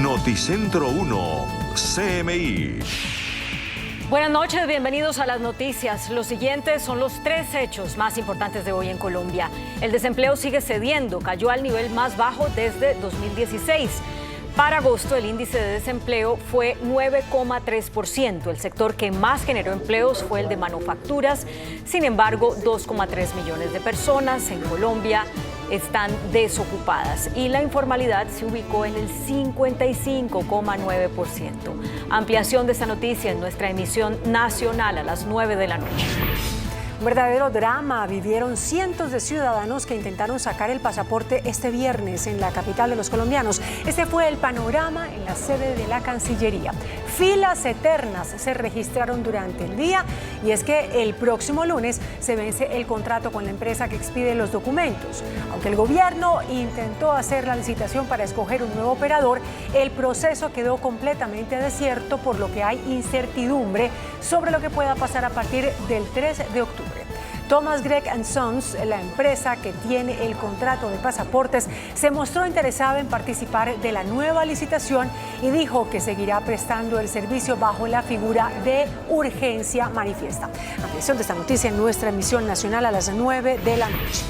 Noticentro 1, CMI. Buenas noches, bienvenidos a las noticias. Los siguientes son los 3 hechos más importantes de hoy en Colombia. El desempleo sigue cediendo, cayó al nivel más bajo desde 2016. Para agosto, el índice de desempleo fue 9,3%. El sector que más generó empleos fue el de manufacturas. Sin embargo, 2,3 millones de personas en Colombia están desocupadas y la informalidad se ubicó en el 55,9%. Ampliación de esta noticia en nuestra emisión nacional a las 9 de la noche. Un verdadero drama vivieron cientos de ciudadanos que intentaron sacar el pasaporte este viernes en la capital de los colombianos. Este fue el panorama en la sede de la Cancillería. Filas eternas se registraron durante el día y es que el próximo lunes se vence el contrato con la empresa que expide los documentos. Aunque el gobierno intentó hacer la licitación para escoger un nuevo operador, el proceso quedó completamente desierto, por lo que hay incertidumbre sobre lo que pueda pasar a partir del 3 de octubre. Thomas Gregg & Sons, la empresa que tiene el contrato de pasaportes, se mostró interesada en participar de la nueva licitación y dijo que seguirá prestando el servicio bajo la figura de urgencia manifiesta. Ampliación de esta noticia en nuestra emisión nacional a las 9 de la noche.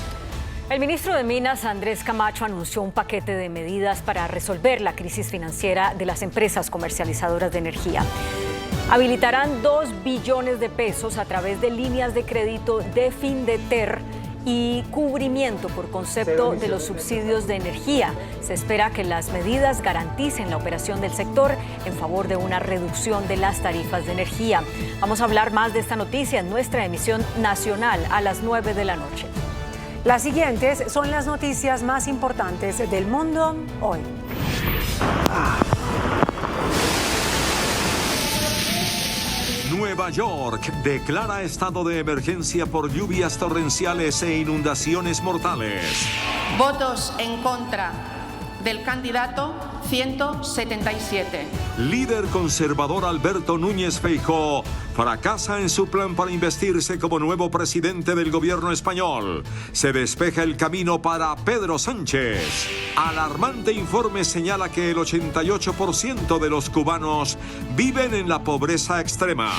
El ministro de Minas, Andrés Camacho, anunció un paquete de medidas para resolver la crisis financiera de las empresas comercializadoras de energía. Habilitarán 2 billones de pesos a través de líneas de crédito de Findeter y cubrimiento por concepto de los subsidios de energía. Se espera que las medidas garanticen la operación del sector en favor de una reducción de las tarifas de energía. Vamos a hablar más de esta noticia en nuestra emisión nacional a las 9 de la noche. Las siguientes son las noticias más importantes del mundo hoy. Nueva York declara estado de emergencia por lluvias torrenciales e inundaciones mortales. Votos en contra del candidato 177. Líder conservador Alberto Núñez Feijóo fracasa en su plan para investirse como nuevo presidente del gobierno español. Se despeja el camino para Pedro Sánchez. Alarmante informe señala que el 88% de los cubanos viven en la pobreza extrema.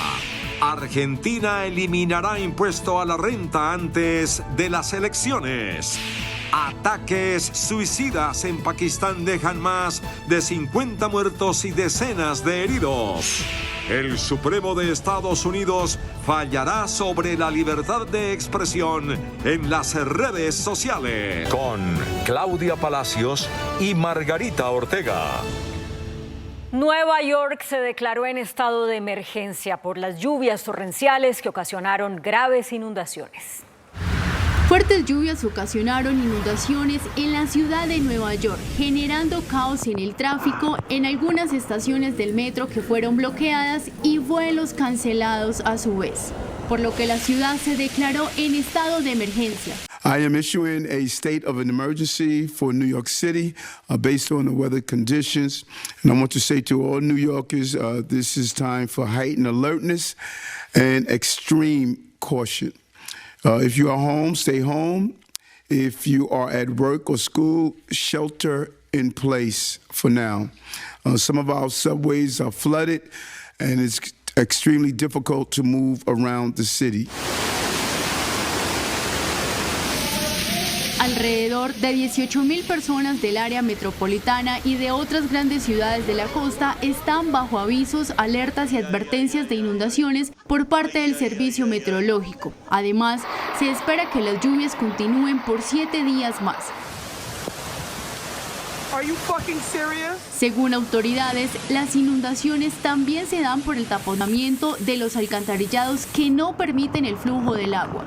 Argentina eliminará impuesto a la renta antes de las elecciones. Ataques suicidas en Pakistán dejan más de 50 muertos y decenas de heridos. El Supremo de Estados Unidos fallará sobre la libertad de expresión en las redes sociales. Con Claudia Palacios y Margarita Ortega. Nueva York se declaró en estado de emergencia por las lluvias torrenciales que ocasionaron graves inundaciones. Fuertes lluvias ocasionaron inundaciones en la ciudad de Nueva York, generando caos en el tráfico en algunas estaciones del metro que fueron bloqueadas y vuelos cancelados a su vez, por lo que la ciudad se declaró en estado de emergencia. I am issuing a state of an emergency for New York City based on the weather conditions. And I want to say to all New Yorkers, this is time for heightened alertness and extreme caution. If you are home, stay home. If you are at work or school, shelter in place for now. Some of our subways are flooded, and it's extremely difficult to move around the city. Alrededor de 18,000 personas del área metropolitana y de otras grandes ciudades de la costa están bajo avisos, alertas y advertencias de inundaciones por parte del servicio meteorológico. Además, se espera que las lluvias continúen por 7 días más. Según autoridades, las inundaciones también se dan por el taponamiento de los alcantarillados que no permiten el flujo del agua.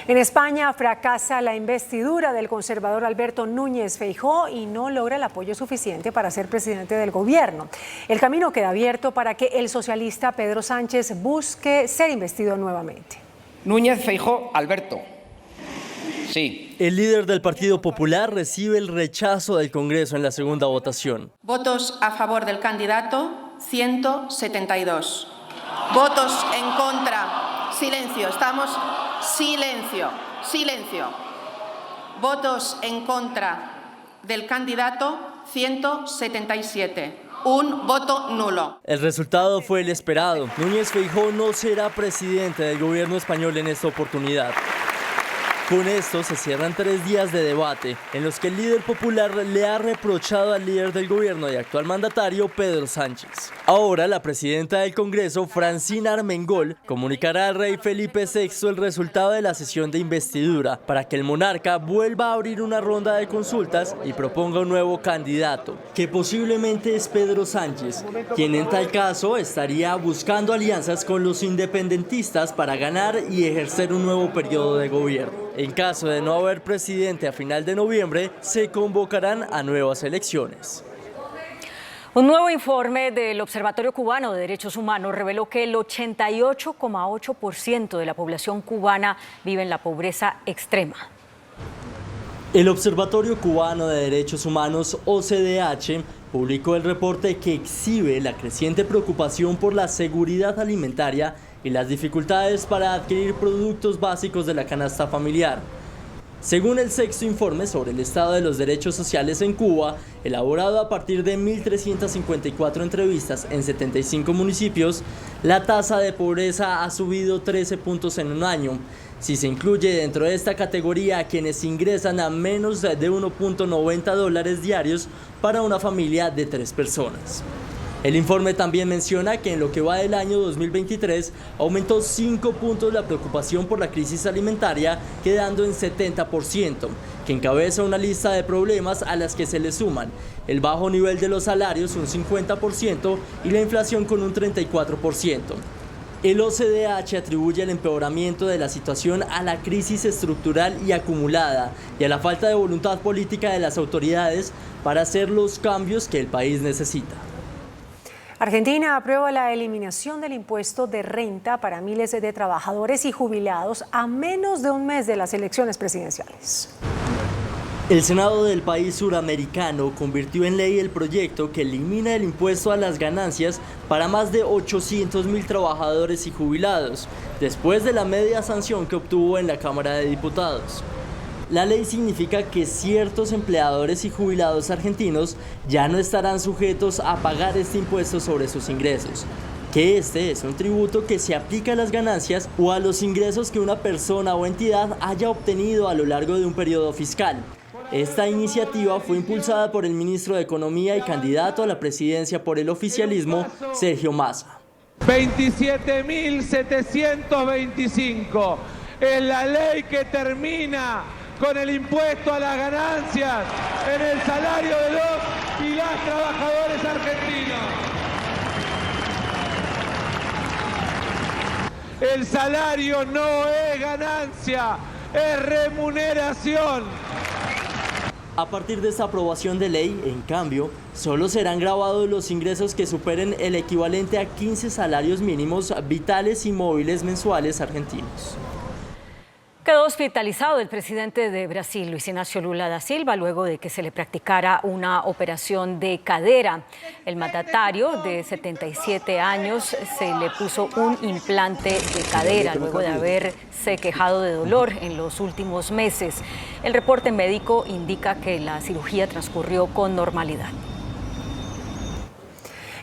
En España fracasa la investidura del conservador Alberto Núñez Feijóo y no logra el apoyo suficiente para ser presidente del gobierno. El camino queda abierto para que el socialista Pedro Sánchez busque ser investido nuevamente. Núñez Feijóo Alberto. Sí. El líder del Partido Popular recibe el rechazo del Congreso en la segunda votación. Votos a favor del candidato 172. Votos en contra. Silencio, estamos. Silencio, silencio. Votos en contra del candidato 177. Un voto nulo. El resultado fue el esperado. Núñez Feijóo no será presidente del gobierno español en esta oportunidad. Con esto se cierran 3 días de debate en los que el líder popular le ha reprochado al líder del gobierno y actual mandatario Pedro Sánchez. Ahora la presidenta del Congreso, Francina Armengol, comunicará al rey Felipe VI el resultado de la sesión de investidura para que el monarca vuelva a abrir una ronda de consultas y proponga un nuevo candidato, que posiblemente es Pedro Sánchez, quien en tal caso estaría buscando alianzas con los independentistas para ganar y ejercer un nuevo periodo de gobierno. En caso de no haber presidente a final de noviembre, se convocarán a nuevas elecciones. Un nuevo informe del Observatorio Cubano de Derechos Humanos reveló que el 88,8% de la población cubana vive en la pobreza extrema. El Observatorio Cubano de Derechos Humanos, OCDH, publicó el reporte que exhibe la creciente preocupación por la seguridad alimentaria y las dificultades para adquirir productos básicos de la canasta familiar. Según el sexto informe sobre el estado de los derechos sociales en Cuba, elaborado a partir de 1.354 entrevistas en 75 municipios, la tasa de pobreza ha subido 13 puntos en un año. Si se incluye dentro de esta categoría a quienes ingresan a menos de $1.90 diarios para una familia de 3 personas. El informe también menciona que en lo que va del año 2023 aumentó 5 puntos la preocupación por la crisis alimentaria, quedando en 70%, que encabeza una lista de problemas a las que se le suman el bajo nivel de los salarios, un 50%, y la inflación con un 34%. El OCDH atribuye el empeoramiento de la situación a la crisis estructural y acumulada y a la falta de voluntad política de las autoridades para hacer los cambios que el país necesita. Argentina aprueba la eliminación del impuesto de renta para miles de trabajadores y jubilados a menos de un mes de las elecciones presidenciales. El Senado del país suramericano convirtió en ley el proyecto que elimina el impuesto a las ganancias para más de 800.000 trabajadores y jubilados, después de la media sanción que obtuvo en la Cámara de Diputados. La ley significa que ciertos empleadores y jubilados argentinos ya no estarán sujetos a pagar este impuesto sobre sus ingresos, que este es un tributo que se aplica a las ganancias o a los ingresos que una persona o entidad haya obtenido a lo largo de un periodo fiscal. Esta iniciativa fue impulsada por el ministro de Economía y candidato a la presidencia por el oficialismo, Sergio Massa. 27.725 es la ley que termina con el impuesto a las ganancias en el salario de los y las trabajadores argentinos. El salario no es ganancia, es remuneración. A partir de esta aprobación de ley, en cambio, solo serán grabados los ingresos que superen el equivalente a 15 salarios mínimos vitales y móviles mensuales argentinos. Quedó hospitalizado el presidente de Brasil, Luis Inácio Lula da Silva, luego de que se le practicara una operación de cadera. El mandatario de 77 años se le puso un implante de cadera luego de haberse quejado de dolor en los últimos meses. El reporte médico indica que la cirugía transcurrió con normalidad.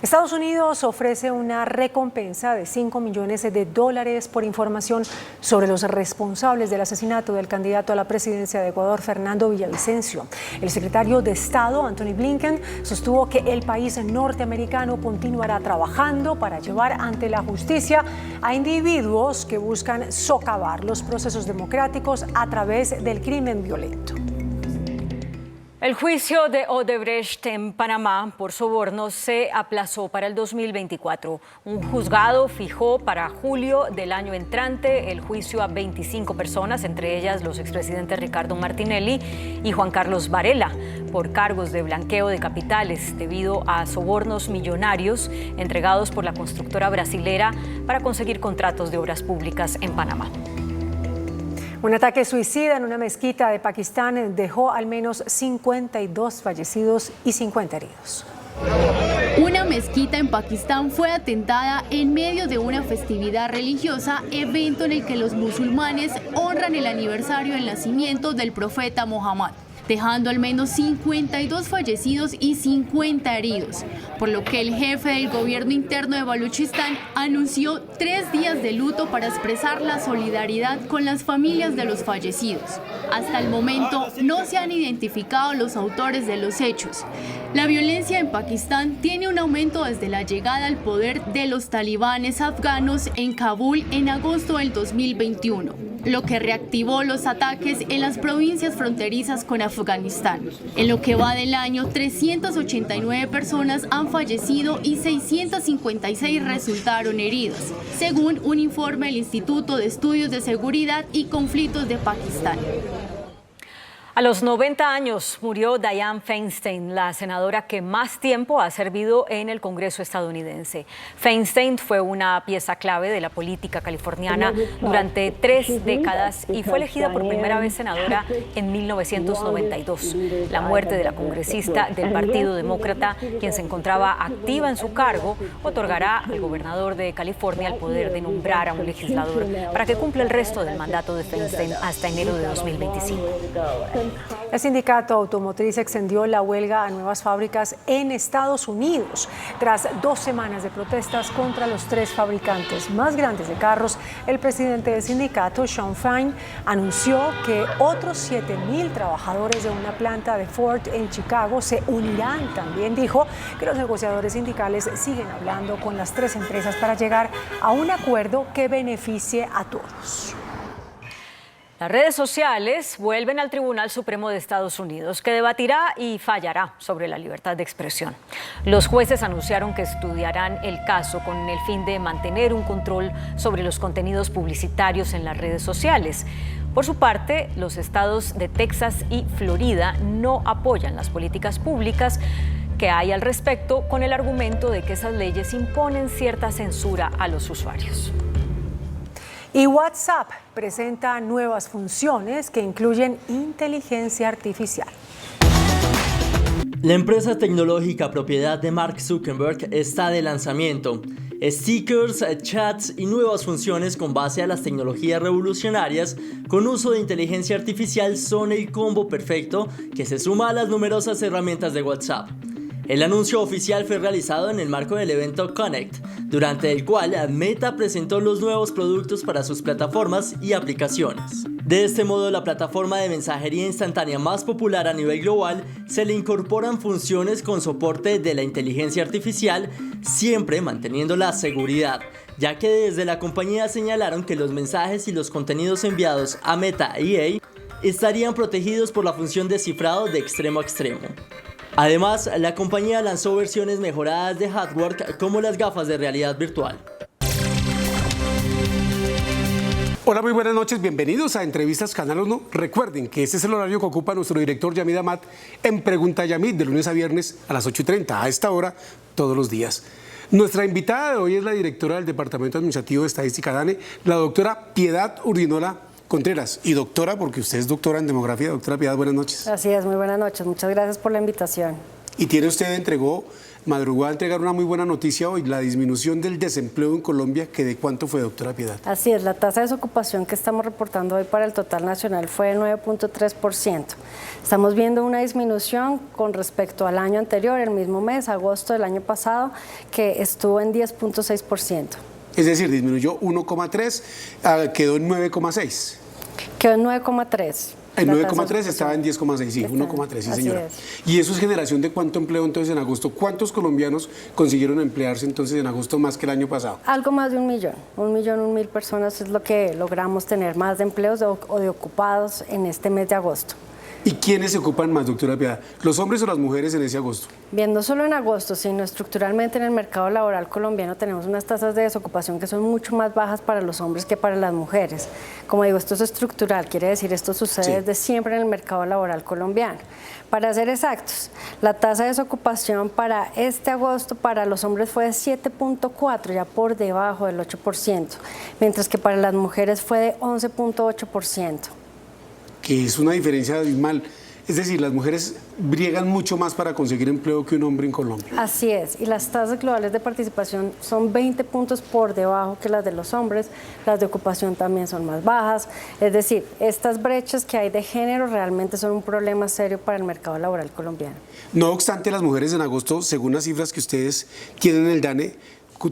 Estados Unidos ofrece una recompensa de $5 millones por información sobre los responsables del asesinato del candidato a la presidencia de Ecuador, Fernando Villavicencio. El secretario de Estado, Antony Blinken, sostuvo que el país norteamericano continuará trabajando para llevar ante la justicia a individuos que buscan socavar los procesos democráticos a través del crimen violento. El juicio de Odebrecht en Panamá por sobornos se aplazó para el 2024. Un juzgado fijó para julio del año entrante el juicio a 25 personas, entre ellas los expresidentes Ricardo Martinelli y Juan Carlos Varela, por cargos de blanqueo de capitales debido a sobornos millonarios entregados por la constructora brasilera para conseguir contratos de obras públicas en Panamá. Un ataque suicida en una mezquita de Pakistán dejó al menos 52 fallecidos y 50 heridos. Una mezquita en Pakistán fue atentada en medio de una festividad religiosa, evento en el que los musulmanes honran el aniversario del nacimiento del profeta Muhammad. dejando al menos 52 fallecidos y 50 heridos, por lo que el jefe del gobierno interno de Baluchistán anunció 3 días de luto para expresar la solidaridad con las familias de los fallecidos. Hasta el momento no se han identificado los autores de los hechos. La violencia en Pakistán tiene un aumento desde la llegada al poder de los talibanes afganos en Kabul en agosto del 2021, lo que reactivó los ataques en las provincias fronterizas con Afganistán. En lo que va del año, 389 personas han fallecido y 656 resultaron heridas, según un informe del Instituto de Estudios de Seguridad y Conflictos de Pakistán. A los 90 años murió Dianne Feinstein, la senadora que más tiempo ha servido en el Congreso estadounidense. Feinstein fue una pieza clave de la política californiana durante 3 décadas y fue elegida por primera vez senadora en 1992. La muerte de la congresista del Partido Demócrata, quien se encontraba activa en su cargo, otorgará al gobernador de California el poder de nombrar a un legislador para que cumpla el resto del mandato de Feinstein hasta enero de 2025. El sindicato automotriz extendió la huelga a nuevas fábricas en Estados Unidos. Tras 2 semanas de protestas contra los 3 fabricantes más grandes de carros, el presidente del sindicato, Shawn Fain, anunció que otros 7,000 trabajadores de una planta de Ford en Chicago se unirán. También dijo que los negociadores sindicales siguen hablando con las 3 empresas para llegar a un acuerdo que beneficie a todos. Las redes sociales vuelven al Tribunal Supremo de Estados Unidos, que debatirá y fallará sobre la libertad de expresión. Los jueces anunciaron que estudiarán el caso con el fin de mantener un control sobre los contenidos publicitarios en las redes sociales. Por su parte, los estados de Texas y Florida no apoyan las políticas públicas que hay al respecto, con el argumento de que esas leyes imponen cierta censura a los usuarios. Y WhatsApp presenta nuevas funciones que incluyen inteligencia artificial. La empresa tecnológica propiedad de Mark Zuckerberg está de lanzamiento. Stickers, chats y nuevas funciones con base a las tecnologías revolucionarias con uso de inteligencia artificial son el combo perfecto que se suma a las numerosas herramientas de WhatsApp. El anuncio oficial fue realizado en el marco del evento Connect, durante el cual Meta presentó los nuevos productos para sus plataformas y aplicaciones. De este modo, la plataforma de mensajería instantánea más popular a nivel global se le incorporan funciones con soporte de la inteligencia artificial, siempre manteniendo la seguridad, ya que desde la compañía señalaron que los mensajes y los contenidos enviados a Meta AI estarían protegidos por la función de cifrado de extremo a extremo. Además, la compañía lanzó versiones mejoradas de hardware como las gafas de realidad virtual. Hola, muy buenas noches, bienvenidos a Entrevistas Canal 1. Recuerden que este es el horario que ocupa nuestro director Yamid Amat en Pregunta Yamid, de lunes a viernes a las 8:30, a esta hora, todos los días. Nuestra invitada de hoy es la directora del Departamento Administrativo de Estadística DANE, la doctora Piedad Urdinola Contreras. Y doctora, porque usted es doctora en demografía. Doctora Piedad, buenas noches. Así es, muy buenas noches. Muchas gracias por la invitación. Y madrugó a entregar una muy buena noticia hoy, la disminución del desempleo en Colombia, que ¿de cuánto fue, doctora Piedad? Así es, la tasa de desocupación que estamos reportando hoy para el total nacional fue de 9.3%. Estamos viendo una disminución con respecto al año anterior, el mismo mes, agosto del año pasado, que estuvo en 10.6%. Es decir, disminuyó 1,3, quedó en 9,6. Quedó en 9,3. El 9,3 estaba en 10,6, sí, 1,3, sí señora. ¿Y eso es generación de cuánto empleo entonces en agosto? ¿Cuántos colombianos consiguieron emplearse entonces en agosto más que el año pasado? Algo más de 1.000.000 personas es lo que logramos tener más de empleos o de ocupados en este mes de agosto. ¿Y quiénes se ocupan más, doctora Piedad? ¿Los hombres o las mujeres en ese agosto? Bien, no solo en agosto, sino estructuralmente en el mercado laboral colombiano tenemos unas tasas de desocupación que son mucho más bajas para los hombres que para las mujeres. Como digo, esto es estructural, quiere decir esto sucede desde siempre en el mercado laboral colombiano. Para ser exactos, la tasa de desocupación para este agosto para los hombres fue de 7.4, ya por debajo del 8%, mientras que para las mujeres fue de 11.8%. Que es una diferencia abismal. Es decir, las mujeres briegan mucho más para conseguir empleo que un hombre en Colombia. Así es, y las tasas globales de participación son 20 puntos por debajo que las de los hombres, las de ocupación también son más bajas, es decir, estas brechas que hay de género realmente son un problema serio para el mercado laboral colombiano. No obstante, las mujeres en agosto, según las cifras que ustedes tienen en el DANE,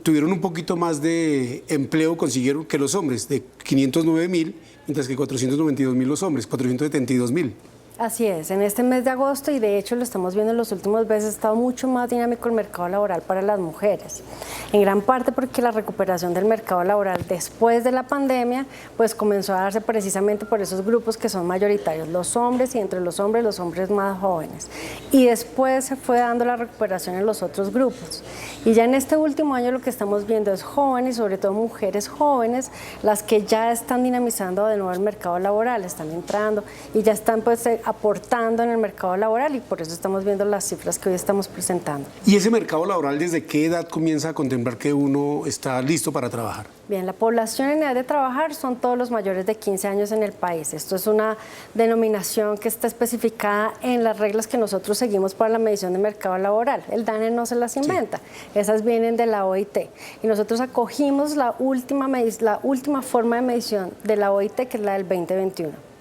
tuvieron un poquito más de empleo, consiguieron que los hombres, de 509.000, mientras que 492.000 los hombres, 472.000. Así es, en este mes de agosto, y de hecho lo estamos viendo en los últimos meses, ha estado mucho más dinámico el mercado laboral para las mujeres. En gran parte porque la recuperación del mercado laboral después de la pandemia, pues comenzó a darse precisamente por esos grupos que son mayoritarios, los hombres, y entre los hombres más jóvenes. Y después se fue dando la recuperación en los otros grupos. Y ya en este último año lo que estamos viendo es jóvenes, sobre todo mujeres jóvenes, las que ya están dinamizando de nuevo el mercado laboral, están entrando y ya están pues aportando en el mercado laboral, y por eso estamos viendo las cifras que hoy estamos presentando. ¿Y ese mercado laboral desde qué edad comienza a contemplar que uno está listo para trabajar? Bien, la población en edad de trabajar son todos los mayores de 15 años en el país. Esto es una denominación que está especificada en las reglas que nosotros seguimos para la medición de mercado laboral. El DANE no se las inventa, esas vienen de la OIT. Y nosotros acogimos la última forma de medición de la OIT, que es la del 2021.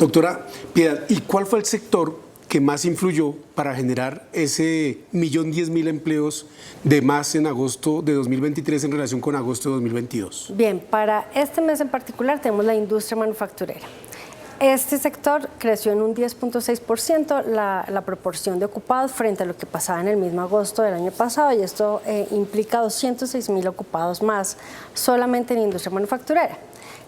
Doctora Piedad, ¿y cuál fue el sector que más influyó para generar ese 1.010.000 empleos de más en agosto de 2023 en relación con agosto de 2022? Bien, para este mes en particular tenemos la industria manufacturera. Este sector creció en un 10.6% la proporción de ocupados frente a lo que pasaba en el mismo agosto del año pasado, y esto implica 206.000 ocupados más solamente en industria manufacturera.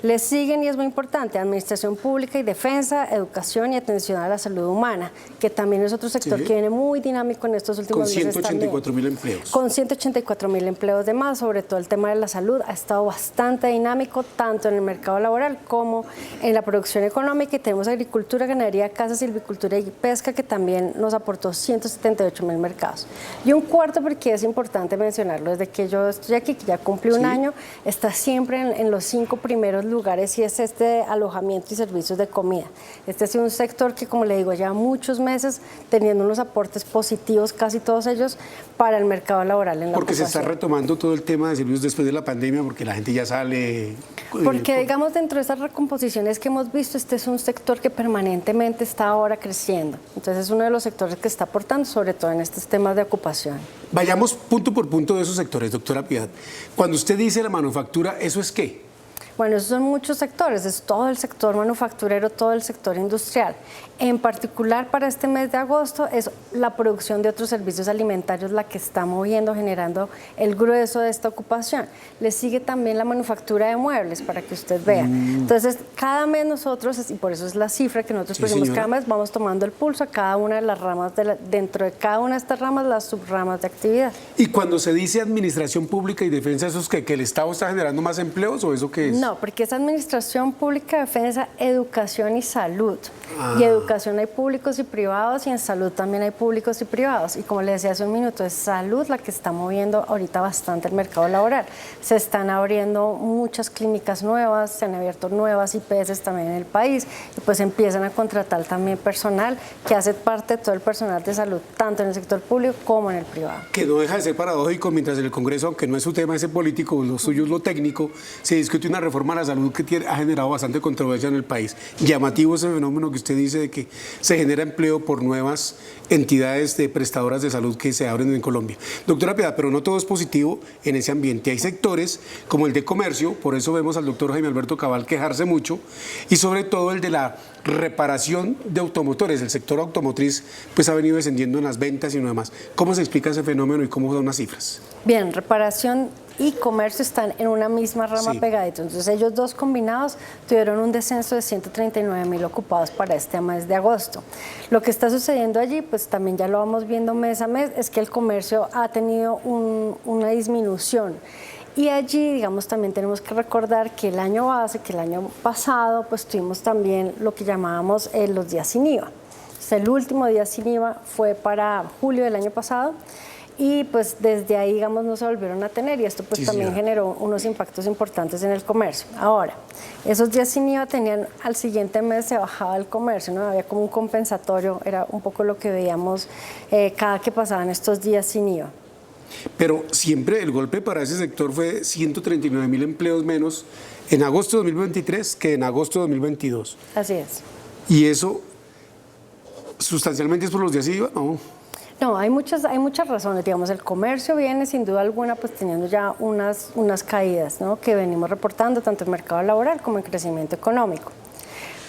Le siguen, y es muy importante, administración pública y defensa, educación y atención a la salud humana, que también es otro sector que viene muy dinámico en estos últimos meses. Con 184.000 empleos. Con 184.000 empleos de más, sobre todo el tema de la salud ha estado bastante dinámico, tanto en el mercado laboral como en la producción económica, y tenemos agricultura, ganadería, caza, silvicultura y pesca, que también nos aportó 178.000 mercados. Y un cuarto, porque es importante mencionarlo, desde que yo estoy aquí, que ya cumplí un año, está siempre en los 5 primeros lugares, y es este alojamiento y servicios de comida. Este ha sido un sector que, como le digo, lleva muchos meses teniendo unos aportes positivos, casi todos ellos, para el mercado laboral en la Porque se está retomando todo el tema de servicios después de la pandemia, porque la gente ya sale... Porque, digamos, dentro de esas recomposiciones que hemos visto, este es un sector que permanentemente está ahora creciendo. Entonces es uno de los sectores que está aportando, sobre todo en estos temas de ocupación. Vayamos punto por punto de esos sectores, doctora Piedad. Cuando usted dice la manufactura, ¿eso es qué? Bueno, esos son muchos sectores, es todo el sector manufacturero, todo el sector industrial. En particular para este mes de agosto es la producción de otros servicios alimentarios la que está moviendo, generando el grueso de esta ocupación. Le sigue también la manufactura de muebles, para que usted vea. Entonces, cada mes nosotros, y por eso es la cifra que nosotros pusimos, cada mes vamos tomando el pulso a cada una de las ramas, dentro de cada una de estas ramas, las subramas de actividad. Y cuando se dice administración pública y defensa, ¿eso es que el Estado está generando más empleos o eso qué es? No, porque es administración pública, defensa, educación y salud. Y educación hay públicos y privados, y en salud también hay públicos y privados. Y como le decía hace un minuto, es salud la que está moviendo ahorita bastante el mercado laboral. Se están abriendo muchas clínicas nuevas, se han abierto nuevas IPS también en el país, y pues empiezan a contratar también personal que hace parte de todo el personal de salud, tanto en el sector público como en el privado. Que no deja de ser paradójico, mientras en el Congreso, aunque no es su tema ese político, lo suyo es lo técnico, se discute una reforma a la salud que ha generado bastante controversia en el país. Llamativo ese fenómeno que usted dice de que se genera empleo por nuevas entidades de prestadoras de salud que se abren en Colombia. Doctora Piedad, pero no todo es positivo en ese ambiente. Hay sectores como el de comercio, por eso vemos al doctor Jaime Alberto Cabal quejarse mucho, y sobre todo el de la reparación de automotores. El sector automotriz pues ha venido descendiendo en las ventas y no demás. ¿Cómo se explica ese fenómeno y cómo son las cifras? Bien, reparación y comercio están en una misma rama pegadita. Entonces ellos dos combinados tuvieron un descenso de 139.000 ocupados para este mes de agosto. Lo que está sucediendo allí, pues también ya lo vamos viendo mes a mes, es que el comercio ha tenido una disminución. Y allí, digamos, también tenemos que recordar que el año base, que el año pasado, pues tuvimos también lo que llamábamos los días sin IVA. Entonces, el último día sin IVA fue para julio del año pasado, y pues desde ahí, digamos, no se volvieron a tener y esto pues también generó unos impactos importantes en el comercio. Ahora, esos días sin IVA tenían, al siguiente mes se bajaba el comercio, ¿no? Había como un compensatorio, era un poco lo que veíamos cada que pasaban estos días sin IVA. Pero siempre el golpe para ese sector fue 139.000 empleos menos en agosto de 2023 que en agosto de 2022. Así es. ¿Y eso sustancialmente es por los días sin IVA? No. No, hay muchas razones. Digamos, el comercio viene sin duda alguna pues teniendo ya unas caídas, ¿no? Que venimos reportando tanto en mercado laboral como en crecimiento económico.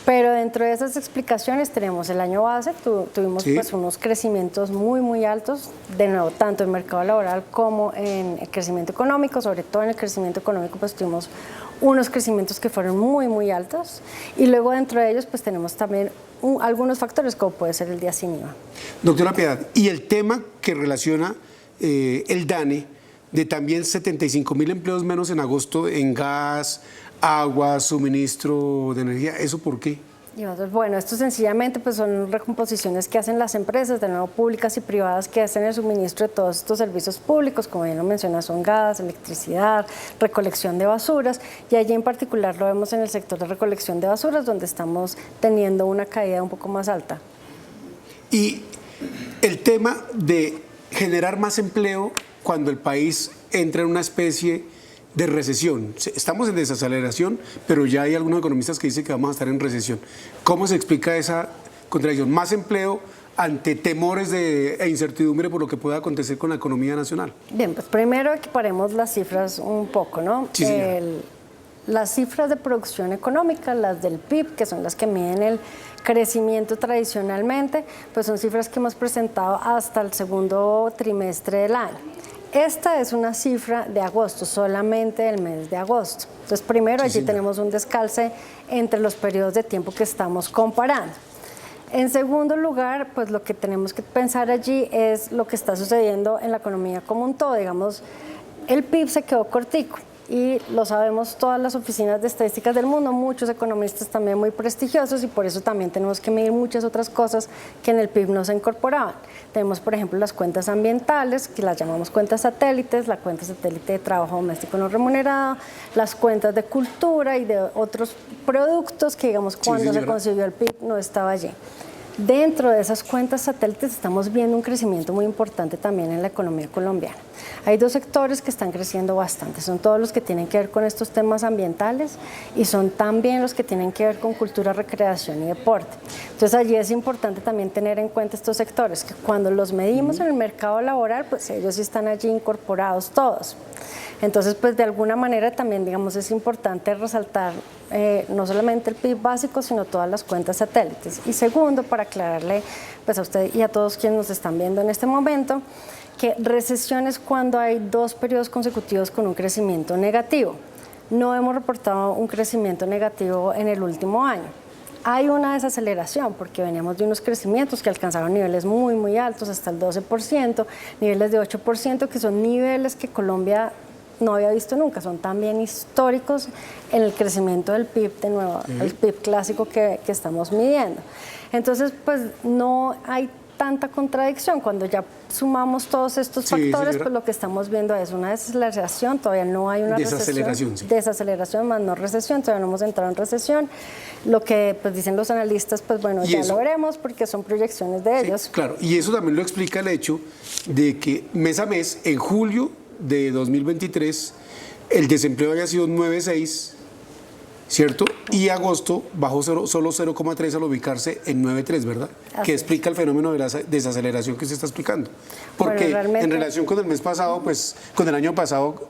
Pero dentro de esas explicaciones tenemos el año base, tuvimos pues unos crecimientos muy altos, de nuevo, tanto en mercado laboral como en el crecimiento económico. Sobre todo en el crecimiento económico pues tuvimos unos crecimientos que fueron muy altos, y luego dentro de ellos pues tenemos también algunos factores como puede ser el día sin IVA. Doctora Piedad, y el tema que relaciona el DANE de también 75.000 empleos menos en agosto en gas, agua, suministro de energía, ¿eso por qué? Bueno, esto sencillamente pues son recomposiciones que hacen las empresas, de nuevo públicas y privadas, que hacen el suministro de todos estos servicios públicos, como bien lo menciona, son gas, electricidad, recolección de basuras, y allí en particular lo vemos en el sector de recolección de basuras, donde estamos teniendo una caída un poco más alta. Y el tema de generar más empleo cuando el país entra en una especie de recesión. Estamos en desaceleración, pero ya hay algunos economistas que dicen que vamos a estar en recesión. ¿Cómo se explica esa contradicción? Más empleo ante temores e incertidumbre por lo que pueda acontecer con la economía nacional. Bien, pues primero equiparemos las cifras un poco, ¿no? Sí, las cifras de producción económica, las del PIB, que son las que miden el crecimiento tradicionalmente, pues son cifras que hemos presentado hasta el segundo trimestre del año. Esta es una cifra de agosto, solamente del mes de agosto. Entonces, primero allí tenemos un descalce entre los periodos de tiempo que estamos comparando. En segundo lugar, pues lo que tenemos que pensar allí es lo que está sucediendo en la economía como un todo. Digamos, el PIB se quedó cortico y lo sabemos todas las oficinas de estadísticas del mundo, muchos economistas también muy prestigiosos, y por eso también tenemos que medir muchas otras cosas que en el PIB no se incorporaban. Tenemos, por ejemplo, las cuentas ambientales, que las llamamos cuentas satélites, la cuenta satélite de trabajo doméstico no remunerado, las cuentas de cultura y de otros productos que, digamos, cuando se concibió el PIB no estaba allí. Dentro de esas cuentas satélites estamos viendo un crecimiento muy importante también en la economía colombiana. Hay dos sectores que están creciendo bastante, son todos los que tienen que ver con estos temas ambientales y son también los que tienen que ver con cultura, recreación y deporte. Entonces allí es importante también tener en cuenta estos sectores, que cuando los medimos en el mercado laboral, pues ellos sí están allí incorporados todos. Entonces, pues de alguna manera también, digamos, es importante resaltar no solamente el PIB básico, sino todas las cuentas satélites. Y segundo, para aclararle pues a usted y a todos quienes nos están viendo en este momento, que recesión es cuando hay dos periodos consecutivos con un crecimiento negativo. No hemos reportado un crecimiento negativo en el último año. Hay una desaceleración porque veníamos de unos crecimientos que alcanzaron niveles muy altos, hasta el 12%, niveles de 8%, que son niveles que Colombia no había visto nunca, son también históricos en el crecimiento del PIB, de nuevo, el PIB clásico que estamos midiendo. Entonces, pues no hay tanta contradicción. Cuando ya sumamos todos estos factores, pues lo que estamos viendo es una desaceleración, todavía no hay una recesión. Desaceleración más no recesión, todavía no hemos entrado en recesión. Lo que pues dicen los analistas, pues bueno, ya lo veremos porque son proyecciones de ellos. Claro, y eso también lo explica el hecho de que mes a mes, en julio de 2023, el desempleo había sido 9.6, ¿cierto? Y agosto bajó solo 0,3 al ubicarse en 9.3, ¿verdad? Que explica el fenómeno de la desaceleración que se está explicando. Porque en relación con el mes pasado, pues con el año pasado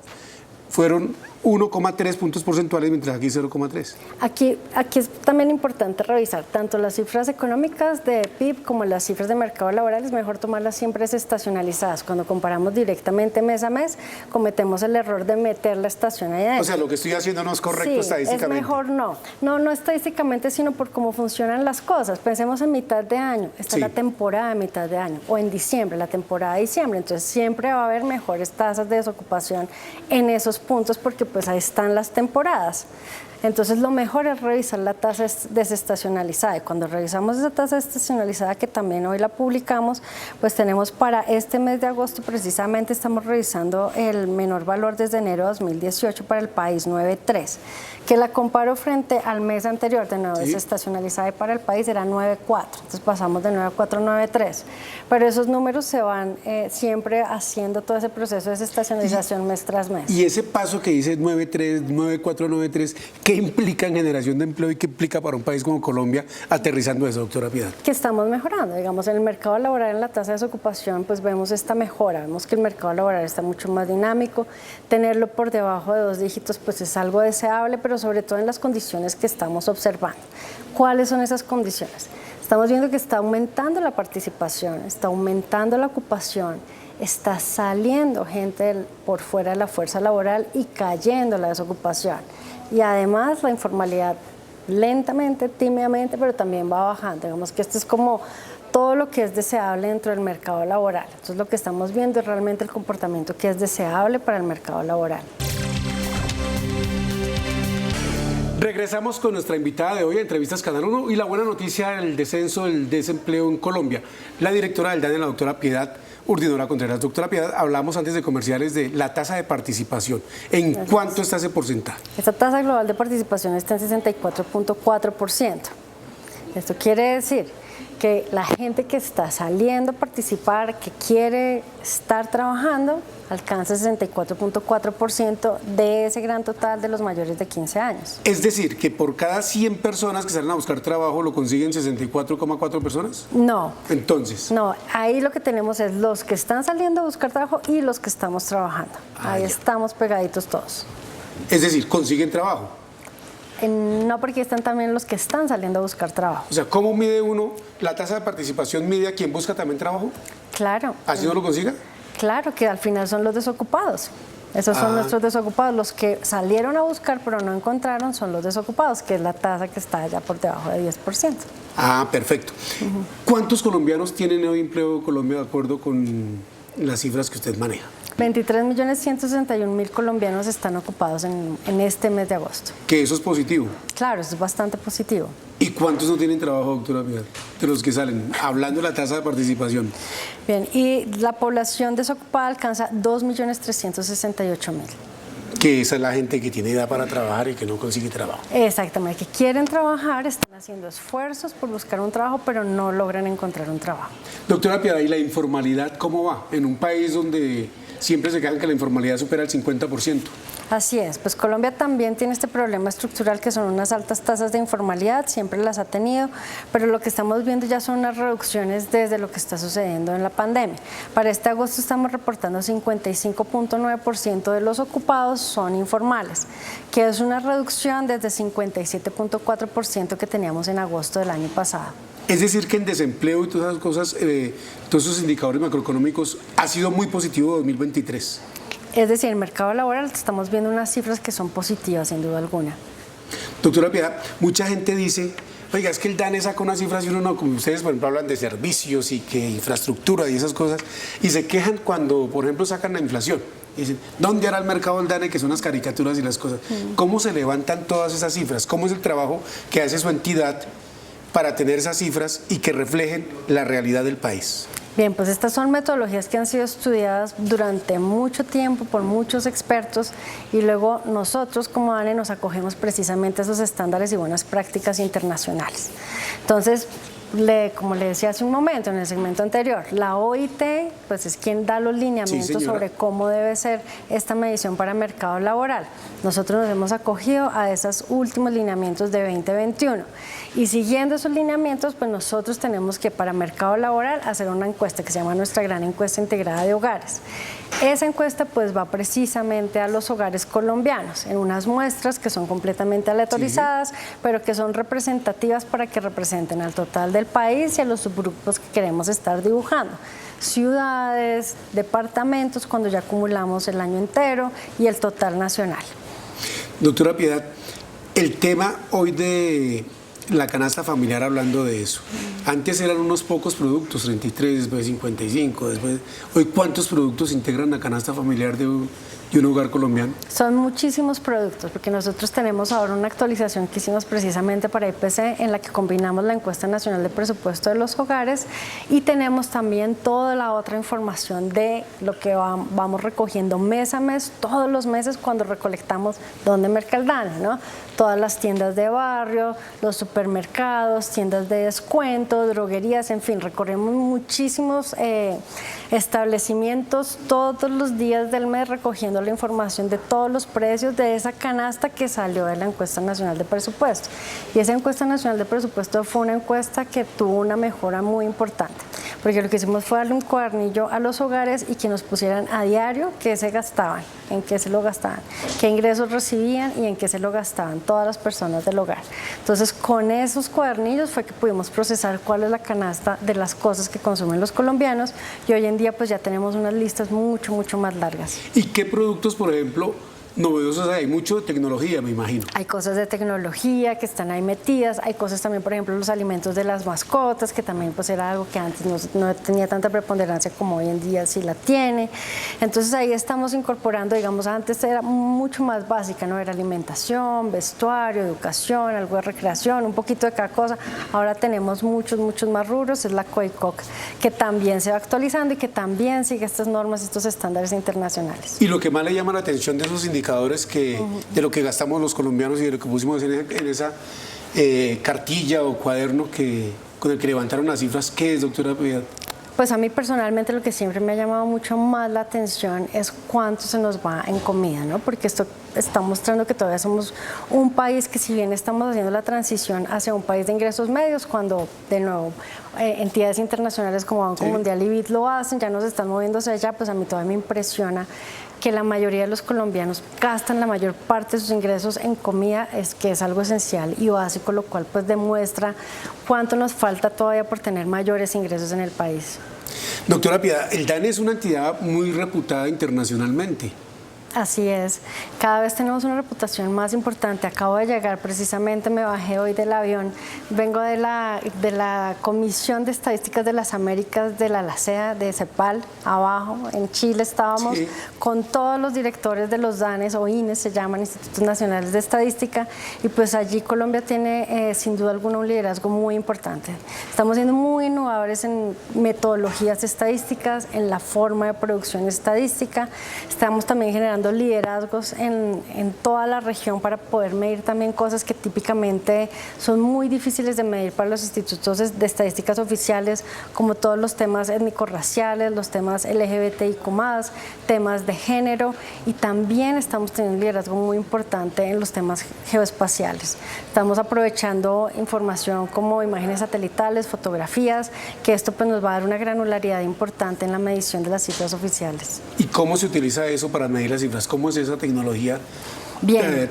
fueron 1,3 puntos porcentuales, mientras aquí 0,3. Aquí es también importante revisar tanto las cifras económicas de PIB como las cifras de mercado laboral. Es mejor tomarlas siempre estacionalizadas. Cuando comparamos directamente mes a mes, cometemos el error de meter la estación ahí adentro. O sea, lo que estoy haciendo no es correcto estadísticamente. Es mejor no estadísticamente, sino por cómo funcionan las cosas. Pensemos en mitad de año, esta es la temporada de mitad de año, o en diciembre, la temporada de diciembre. Entonces siempre va a haber mejores tasas de desocupación en esos puntos porque pues ahí están las temporadas. Entonces lo mejor es revisar la tasa desestacionalizada, y cuando revisamos esa tasa desestacionalizada, que también hoy la publicamos, pues tenemos para este mes de agosto, precisamente estamos revisando el menor valor desde enero de 2018 para el país, 9.3, que la comparo frente al mes anterior de nuevo desestacionalizada, y para el país era 9.4, entonces pasamos de 9.4 a 9.3, pero esos números se van siempre haciendo todo ese proceso de desestacionalización mes tras mes. Y ese paso que dice 9.3, 9.4, 9.3, ¿qué implica en generación de empleo y qué implica para un país como Colombia, aterrizando eso, doctora Piedad? Que estamos mejorando, digamos, en el mercado laboral, en la tasa de desocupación, pues vemos esta mejora, vemos que el mercado laboral está mucho más dinámico, tenerlo por debajo de 2 dígitos pues es algo deseable, pero sobre todo en las condiciones que estamos observando. ¿Cuáles son esas condiciones? Estamos viendo que está aumentando la participación, está aumentando la ocupación, está saliendo gente por fuera de la fuerza laboral y cayendo la desocupación. Y además la informalidad lentamente, tímidamente, pero también va bajando. Digamos que esto es como todo lo que es deseable dentro del mercado laboral. Entonces lo que estamos viendo es realmente el comportamiento que es deseable para el mercado laboral. Regresamos con nuestra invitada de hoy a Entrevistas Canal 1 y la buena noticia del descenso del desempleo en Colombia. La directora del DANE, la doctora Piedad Urdinora Contreras. Doctora Piedad, hablamos antes de comerciales de la tasa de participación. ¿En cuánto está ese porcentaje? Esta tasa global de participación está en 64.4%. Esto quiere decir que la gente que está saliendo a participar, que quiere estar trabajando, alcanza 64.4% de ese gran total de los mayores de 15 años. Es decir, que por cada 100 personas que salen a buscar trabajo, ¿lo consiguen 64,4 personas? No. Entonces. No, ahí lo que tenemos es los que están saliendo a buscar trabajo y los que estamos trabajando. Ahí estamos pegaditos todos. Es decir, ¿consiguen trabajo? No, porque están también los que están saliendo a buscar trabajo. O sea, ¿cómo mide uno la tasa de participación? ¿Mide a quien busca también trabajo? Claro. ¿Así no lo consiga? Claro, que al final son los desocupados. Esos son nuestros desocupados. Los que salieron a buscar pero no encontraron son los desocupados, que es la tasa que está ya por debajo de 10%. Ah, perfecto. ¿Cuántos colombianos tienen hoy empleo Colombia de acuerdo con las cifras que usted maneja? 23.161.000 colombianos están ocupados en este mes de agosto. ¿Que eso es positivo? Claro, eso es bastante positivo. ¿Y cuántos no tienen trabajo, doctora Piedad, de los que salen? Hablando de la tasa de participación. Bien, y la población desocupada alcanza 2.368.000. Que esa es la gente que tiene edad para trabajar y que no consigue trabajo. Exactamente, que quieren trabajar, están haciendo esfuerzos por buscar un trabajo, pero no logran encontrar un trabajo. Doctora Piedad, ¿y la informalidad cómo va? En un país donde siempre se quejan que la informalidad supera el 50%. Así es, pues Colombia también tiene este problema estructural que son unas altas tasas de informalidad, siempre las ha tenido, pero lo que estamos viendo ya son unas reducciones desde lo que está sucediendo en la pandemia. Para este agosto estamos reportando 55.9% de los ocupados son informales, que es una reducción desde 57.4% que teníamos en agosto del año pasado. Es decir, que en desempleo y todas esas cosas, todos esos indicadores macroeconómicos, ha sido muy positivo 2023. Es decir, el mercado laboral estamos viendo unas cifras que son positivas, sin duda alguna. Doctora Piedad, mucha gente dice, oiga, es que el DANE saca unas cifras y uno no, como ustedes, por ejemplo, hablan de servicios y que infraestructura y esas cosas, y se quejan cuando, por ejemplo, sacan la inflación. Y dicen, ¿dónde hará el mercado el DANE? Que son las caricaturas y las cosas. ¿Cómo se levantan todas esas cifras? ¿Cómo es el trabajo que hace su entidad para tener esas cifras y que reflejen la realidad del país? Bien, pues estas son metodologías que han sido estudiadas durante mucho tiempo por muchos expertos y luego nosotros como DANE nos acogemos precisamente a esos estándares y buenas prácticas internacionales. Entonces, como le decía hace un momento en el segmento anterior, la OIT pues es quien da los lineamientos sobre cómo debe ser esta medición para mercado laboral. Nosotros nos hemos acogido a esos últimos lineamientos de 2021 y siguiendo esos lineamientos pues nosotros tenemos que para mercado laboral hacer una encuesta que se llama nuestra gran encuesta integrada de hogares. Esa encuesta pues va precisamente a los hogares colombianos en unas muestras que son completamente aleatorizadas, pero que son representativas para que representen al total del país y a los subgrupos que queremos estar dibujando. Ciudades, departamentos, cuando ya acumulamos el año entero y el total nacional. Doctora Piedad, el tema hoy de la canasta familiar, hablando de eso. Antes eran unos pocos productos, 33, después 55, después... Hoy, ¿cuántos productos integran la canasta familiar de de un hogar colombiano? Son muchísimos productos, porque nosotros tenemos ahora una actualización que hicimos precisamente para IPC en la que combinamos la encuesta nacional de presupuesto de los hogares y tenemos también toda la otra información de lo que vamos recogiendo mes a mes, todos los meses cuando recolectamos dónde merca el DANE, ¿no? Todas las tiendas de barrio, los supermercados, tiendas de descuento, droguerías, en fin, recorremos muchísimos establecimientos todos los días del mes recogiendo la información de todos los precios de esa canasta que salió de la encuesta nacional de presupuesto. Y esa encuesta nacional de presupuesto fue una encuesta que tuvo una mejora muy importante, porque lo que hicimos fue darle un cuadernillo a los hogares y que nos pusieran a diario qué se gastaban, en qué se lo gastaban, qué ingresos recibían y en qué se lo gastaban todas las personas del hogar. Entonces, con esos cuadernillos fue que pudimos procesar cuál es la canasta de las cosas que consumen los colombianos y hoy en día pues ya tenemos unas listas mucho más largas. ¿Y qué productos, por ejemplo, novedosos hay? Mucho de tecnología, me imagino. Hay cosas de tecnología que están ahí metidas, hay cosas también, por ejemplo, los alimentos de las mascotas, que también pues era algo que antes no tenía tanta preponderancia como hoy en día sí la tiene. Entonces ahí estamos incorporando, digamos, antes era mucho más básica, ¿no? Era alimentación, vestuario, educación, algo de recreación, un poquito de cada cosa. Ahora tenemos muchos más rubros, es la COICOC, que también se va actualizando y que también sigue estas normas, estos estándares internacionales. Y lo que más le llama la atención de esos indicadores que de lo que gastamos los colombianos y de lo que pusimos en esa cartilla o cuaderno con el que levantaron las cifras, ¿qué es, doctora Piedad? Pues a mí personalmente lo que siempre me ha llamado mucho más la atención es cuánto se nos va en comida, ¿no? Porque esto está mostrando que todavía somos un país que, si bien estamos haciendo la transición hacia un país de ingresos medios, cuando de nuevo entidades internacionales como Banco Mundial y BID lo hacen, ya nos están moviéndose allá, pues a mí todavía me impresiona que la mayoría de los colombianos gastan la mayor parte de sus ingresos en comida, que es algo esencial y básico, lo cual pues demuestra cuánto nos falta todavía por tener mayores ingresos en el país. Doctora Piedad, el DANE es una entidad muy reputada internacionalmente. Así es, cada vez tenemos una reputación más importante. Acabo de llegar, precisamente me bajé hoy del avión, vengo de la Comisión de Estadísticas de las Américas de la LACEA, de CEPAL, abajo, en Chile estábamos con todos los directores de los DANES o INES, se llaman Institutos Nacionales de Estadística, y pues allí Colombia tiene sin duda alguna un liderazgo muy importante. Estamos siendo muy innovadores en metodologías estadísticas, en la forma de producción estadística, estamos también generando liderazgos en toda la región para poder medir también cosas que típicamente son muy difíciles de medir para los institutos de estadísticas oficiales, como todos los temas étnico-raciales, los temas LGBTIQ+, temas de género, y también estamos teniendo un liderazgo muy importante en los temas geoespaciales. Estamos aprovechando información como imágenes satelitales, fotografías, que esto pues nos va a dar una granularidad importante en la medición de las cifras oficiales. ¿Y cómo se utiliza eso para medir las cifras? ¿Cómo es esa tecnología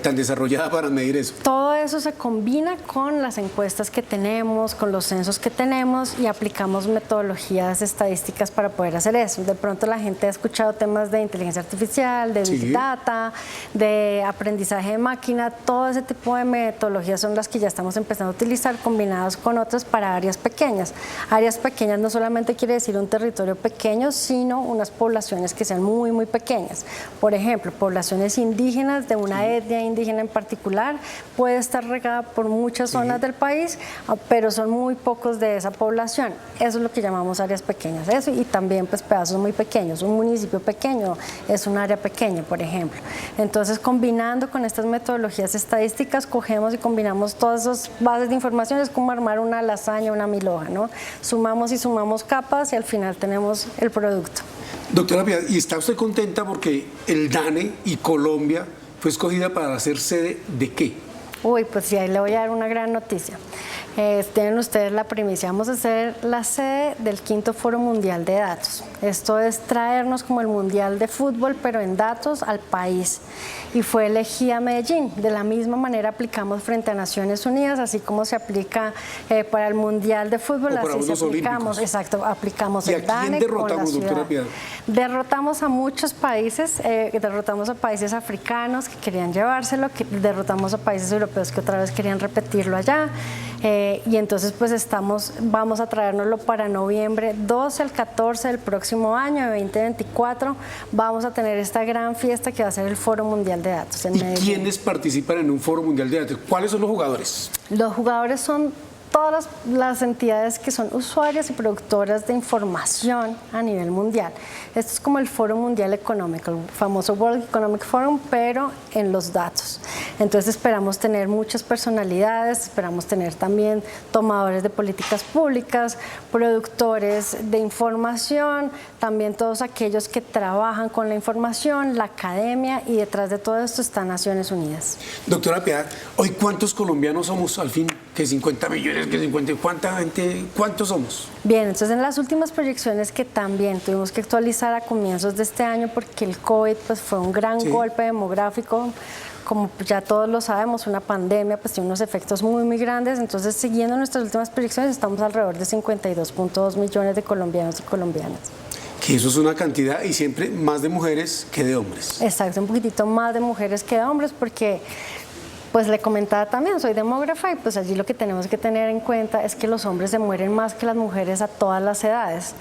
tan desarrollada para medir eso? Todo eso se combina con las encuestas que tenemos, con los censos que tenemos, y aplicamos metodologías estadísticas para poder hacer eso. De pronto la gente ha escuchado temas de inteligencia artificial, de Big Data, de aprendizaje de máquina. Todo ese tipo de metodologías son las que ya estamos empezando a utilizar, combinadas con otras para áreas pequeñas. Áreas pequeñas no solamente quiere decir un territorio pequeño, sino unas poblaciones que sean muy pequeñas. Por ejemplo, poblaciones indígenas de una etnia indígena en particular puede estar regada por muchas zonas del país, pero son muy pocos de esa población. Eso es lo que llamamos áreas pequeñas. Eso, y también pues pedazos muy pequeños. Un municipio pequeño es un área pequeña, por ejemplo. Entonces, combinando con estas metodologías estadísticas, cogemos y combinamos todas esas bases de información. Es como armar una lasaña, una milhoja, ¿no? Sumamos y sumamos capas y al final tenemos el producto. Doctora Piedad, ¿y está usted contenta porque el DANE y Colombia fue escogida para ser sede de qué? Uy, pues sí, ahí le voy a dar una gran noticia. Tienen ustedes la primicia, vamos a ser la sede del 5º Foro Mundial de Datos. Esto es traernos como el Mundial de Fútbol, pero en datos al país. Y fue elegida Medellín. De la misma manera aplicamos frente a Naciones Unidas, así como se aplica para el Mundial de Fútbol, así se aplicamos. Exacto, aplicamos el DANE. ¿Y a quién derrotamos, doctora Piedad? Derrotamos a muchos países, derrotamos a países africanos que querían llevárselo, derrotamos a países europeos que otra vez querían repetirlo allá. Y entonces pues vamos a traérnoslo para noviembre 12 al 14 del próximo año, de 2024. Vamos a tener esta gran fiesta que va a ser el Foro Mundial de Datos en Medellín. ¿Y quiénes participan en un Foro Mundial de Datos? ¿Cuáles son los jugadores? Los jugadores son todas las entidades que son usuarias y productoras de información a nivel mundial. Esto es como el Foro Mundial Económico, el famoso World Economic Forum, pero en los datos. Entonces esperamos tener muchas personalidades, esperamos tener también tomadores de políticas públicas, productores de información, también todos aquellos que trabajan con la información, la academia, y detrás de todo esto está Naciones Unidas. Doctora Piedad, hoy ¿cuántos colombianos somos al fin? ¿Que 50 millones? ¿Que 50? ¿Cuántos somos? Bien, entonces en las últimas proyecciones que también tuvimos que actualizar a comienzos de este año porque el COVID pues, fue un gran golpe demográfico. Como ya todos lo sabemos, una pandemia pues tiene unos efectos muy grandes, entonces siguiendo nuestras últimas proyecciones estamos alrededor de 52.2 millones de colombianos y colombianas. Que eso es una cantidad y siempre más de mujeres que de hombres. Exacto, un poquitito más de mujeres que de hombres porque pues le comentaba también, soy demógrafa y pues allí lo que tenemos que tener en cuenta es que los hombres se mueren más que las mujeres a todas las edades.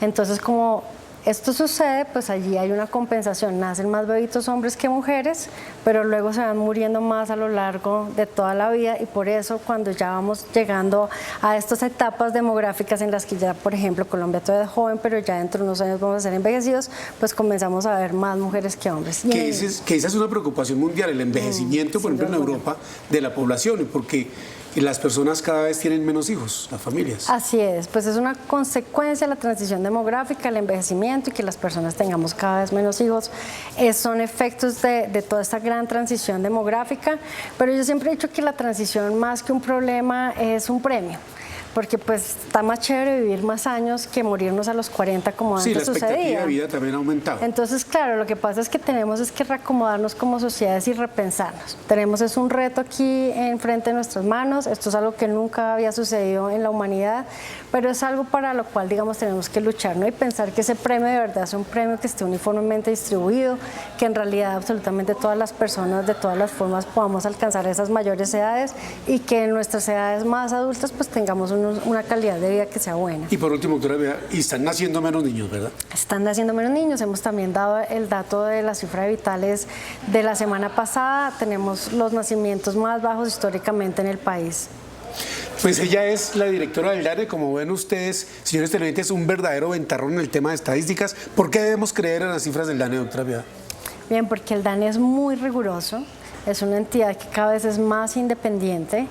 Entonces como esto sucede, pues allí hay una compensación, nacen más bebitos hombres que mujeres, pero luego se van muriendo más a lo largo de toda la vida y por eso cuando ya vamos llegando a estas etapas demográficas en las que ya, por ejemplo, Colombia todavía es joven, pero ya dentro de unos años vamos a ser envejecidos, pues comenzamos a ver más mujeres que hombres. Que esa es una preocupación mundial, el envejecimiento, por ejemplo, en Europa, de la población, porque las personas cada vez tienen menos hijos, las familias. Así es, pues es una consecuencia de la transición demográfica, el envejecimiento y que las personas tengamos cada vez menos hijos. Son efectos de toda esta gran transición demográfica, pero yo siempre he dicho que la transición más que un problema es un premio. Porque pues está más chévere vivir más años que morirnos a los 40 como antes sucedía. Sí, la expectativa de vida también ha aumentado. Entonces, claro, lo que pasa es que tenemos que reacomodarnos como sociedades y repensarnos. Tenemos un reto aquí enfrente de nuestras manos, esto es algo que nunca había sucedido en la humanidad, pero es algo para lo cual, digamos, tenemos que luchar, ¿no? Y pensar que ese premio de verdad es un premio que esté uniformemente distribuido, que en realidad absolutamente todas las personas de todas las formas podamos alcanzar esas mayores edades y que en nuestras edades más adultas pues tengamos una calidad de vida que sea buena. Y por último, doctora, y están naciendo menos niños, ¿verdad? Están naciendo menos niños. Hemos también dado el dato de la cifra de vitales de la semana pasada. Tenemos los nacimientos más bajos históricamente en el país. Pues ella es la directora del DANE, como ven ustedes, señores televidentes, un verdadero ventarrón en el tema de estadísticas. ¿Por qué debemos creer en las cifras del DANE, doctora Piedad? Bien, porque el DANE es muy riguroso, es una entidad que cada vez es más independiente.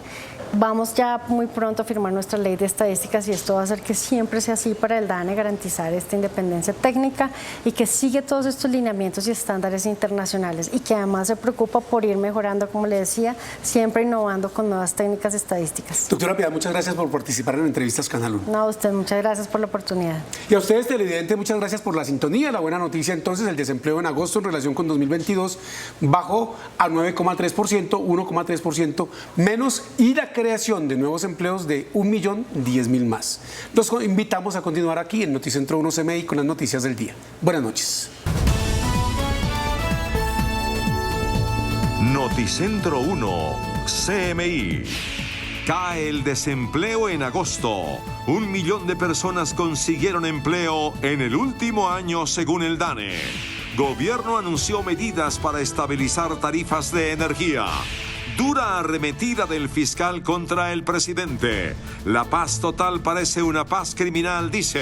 Vamos ya muy pronto a firmar nuestra ley de estadísticas y esto va a hacer que siempre sea así para el DANE, garantizar esta independencia técnica y que sigue todos estos lineamientos y estándares internacionales y que además se preocupa por ir mejorando, como le decía, siempre innovando con nuevas técnicas estadísticas. Doctora Piedad, muchas gracias por participar en Entrevistas Canal 1. No, a usted muchas gracias por la oportunidad. Y a ustedes, televidentes, muchas gracias por la sintonía. La buena noticia entonces, el desempleo en agosto en relación con 2022 bajó a 9,3%, 1,3% menos y la creación de nuevos empleos de 1.010.000 más. Los invitamos a continuar aquí en Noticentro 1 CMI con las noticias del día. Buenas noches. Noticentro 1 CMI. Cae el desempleo en agosto. 1 millón de personas consiguieron empleo en el último año según el DANE. Gobierno anunció medidas para estabilizar tarifas de energía. Dura arremetida del fiscal contra el presidente. La paz total parece una paz criminal, dice.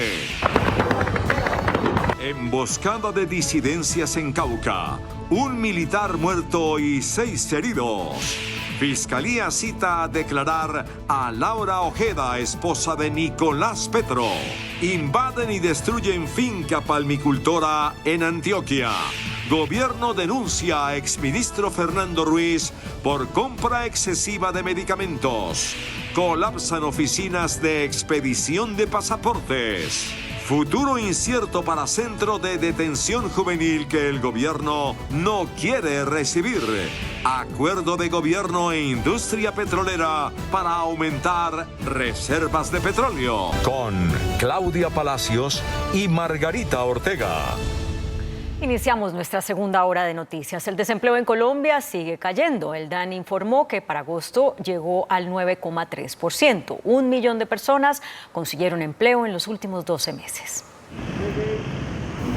Emboscada de disidencias en Cauca. 1 militar muerto y 6 heridos. Fiscalía cita a declarar a Laura Ojeda, esposa de Nicolás Petro. Invaden y destruyen finca palmicultora en Antioquia. Gobierno denuncia a exministro Fernando Ruiz por compra excesiva de medicamentos. Colapsan oficinas de expedición de pasaportes. Futuro incierto para centro de detención juvenil que el gobierno no quiere recibir. Acuerdo de gobierno e industria petrolera para aumentar reservas de petróleo. Con Claudia Palacios y Margarita Ortega. Iniciamos nuestra segunda hora de noticias. El desempleo en Colombia sigue cayendo. El DANE informó que para agosto llegó al 9,3%. 1 millón de personas consiguieron empleo en los últimos 12 meses.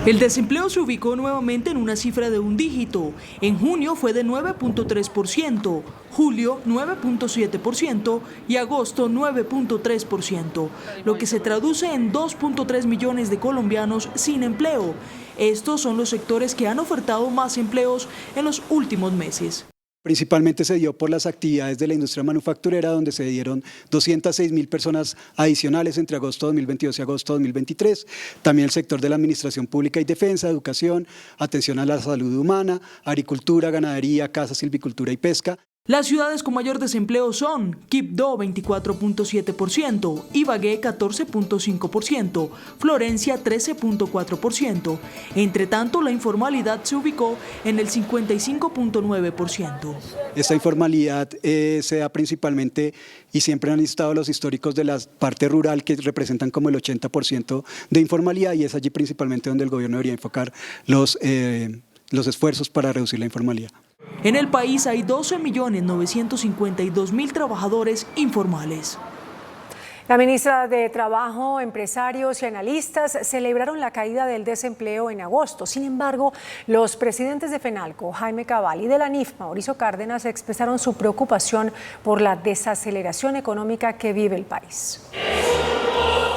El desempleo se ubicó nuevamente en una cifra de un dígito. En junio fue de 9,3%, julio 9,7% y agosto 9,3%, lo que se traduce en 2,3 millones de colombianos sin empleo. Estos son los sectores que han ofertado más empleos en los últimos meses. Principalmente se dio por las actividades de la industria manufacturera, donde se dieron 206.000 personas adicionales entre agosto de 2022 y agosto de 2023. También el sector de la administración pública y defensa, educación, atención a la salud humana, agricultura, ganadería, caza, silvicultura y pesca. Las ciudades con mayor desempleo son Quibdó 24,7%, Ibagué 14,5%, Florencia 13,4%. Entre tanto, la informalidad se ubicó en el 55,9%. Esta informalidad se da principalmente, y siempre han estado los históricos de la parte rural, que representan como el 80% de informalidad, y es allí principalmente donde el gobierno debería enfocar los esfuerzos para reducir la informalidad. En el país hay 12.952.000 trabajadores informales. La ministra de Trabajo, empresarios y analistas celebraron la caída del desempleo en agosto. Sin embargo, los presidentes de FENALCO, Jaime Cabal, y de la ANIF, Mauricio Cárdenas, expresaron su preocupación por la desaceleración económica que vive el país.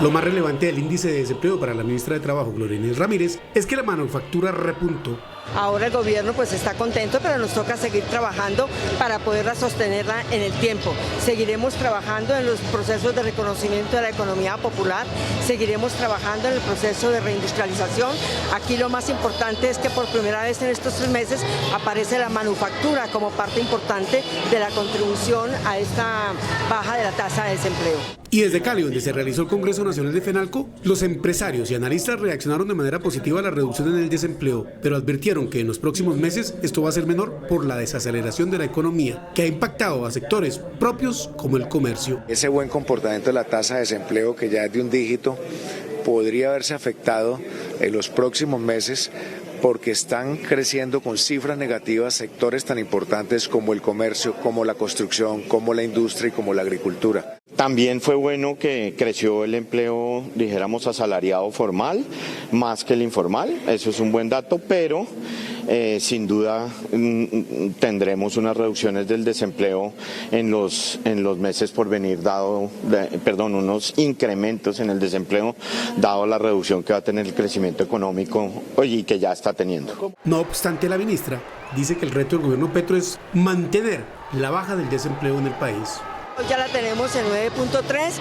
Lo más relevante del índice de desempleo para la ministra de Trabajo, Gloria Inés Ramírez, es que la manufactura repuntó. Ahora el gobierno pues está contento, pero nos toca seguir trabajando para poderla sostenerla en el tiempo. Seguiremos trabajando en los procesos de reconocimiento de la economía popular, seguiremos trabajando en el proceso de reindustrialización. Aquí lo más importante es que por primera vez en estos 3 meses aparece la manufactura como parte importante de la contribución a esta baja de la tasa de desempleo. Y desde Cali, donde se realizó el Congreso Nacional de FENALCO, los empresarios y analistas reaccionaron de manera positiva a la reducción en el desempleo, pero advirtieron que en los próximos meses esto va a ser menor por la desaceleración de la economía, que ha impactado a sectores propios como el comercio. Ese buen comportamiento de la tasa de desempleo, que ya es de un dígito, podría verse afectado en los próximos meses porque están creciendo con cifras negativas sectores tan importantes como el comercio, como la construcción, como la industria y como la agricultura. También fue bueno que creció el empleo, dijéramos, asalariado formal, más que el informal, eso es un buen dato, pero sin duda tendremos unas reducciones del desempleo en los meses por venir, unos incrementos en el desempleo, dado la reducción que va a tener el crecimiento económico y que ya está teniendo. No obstante, la ministra dice que el reto del gobierno Petro es mantener la baja del desempleo en el país. Ya la tenemos en 9,3.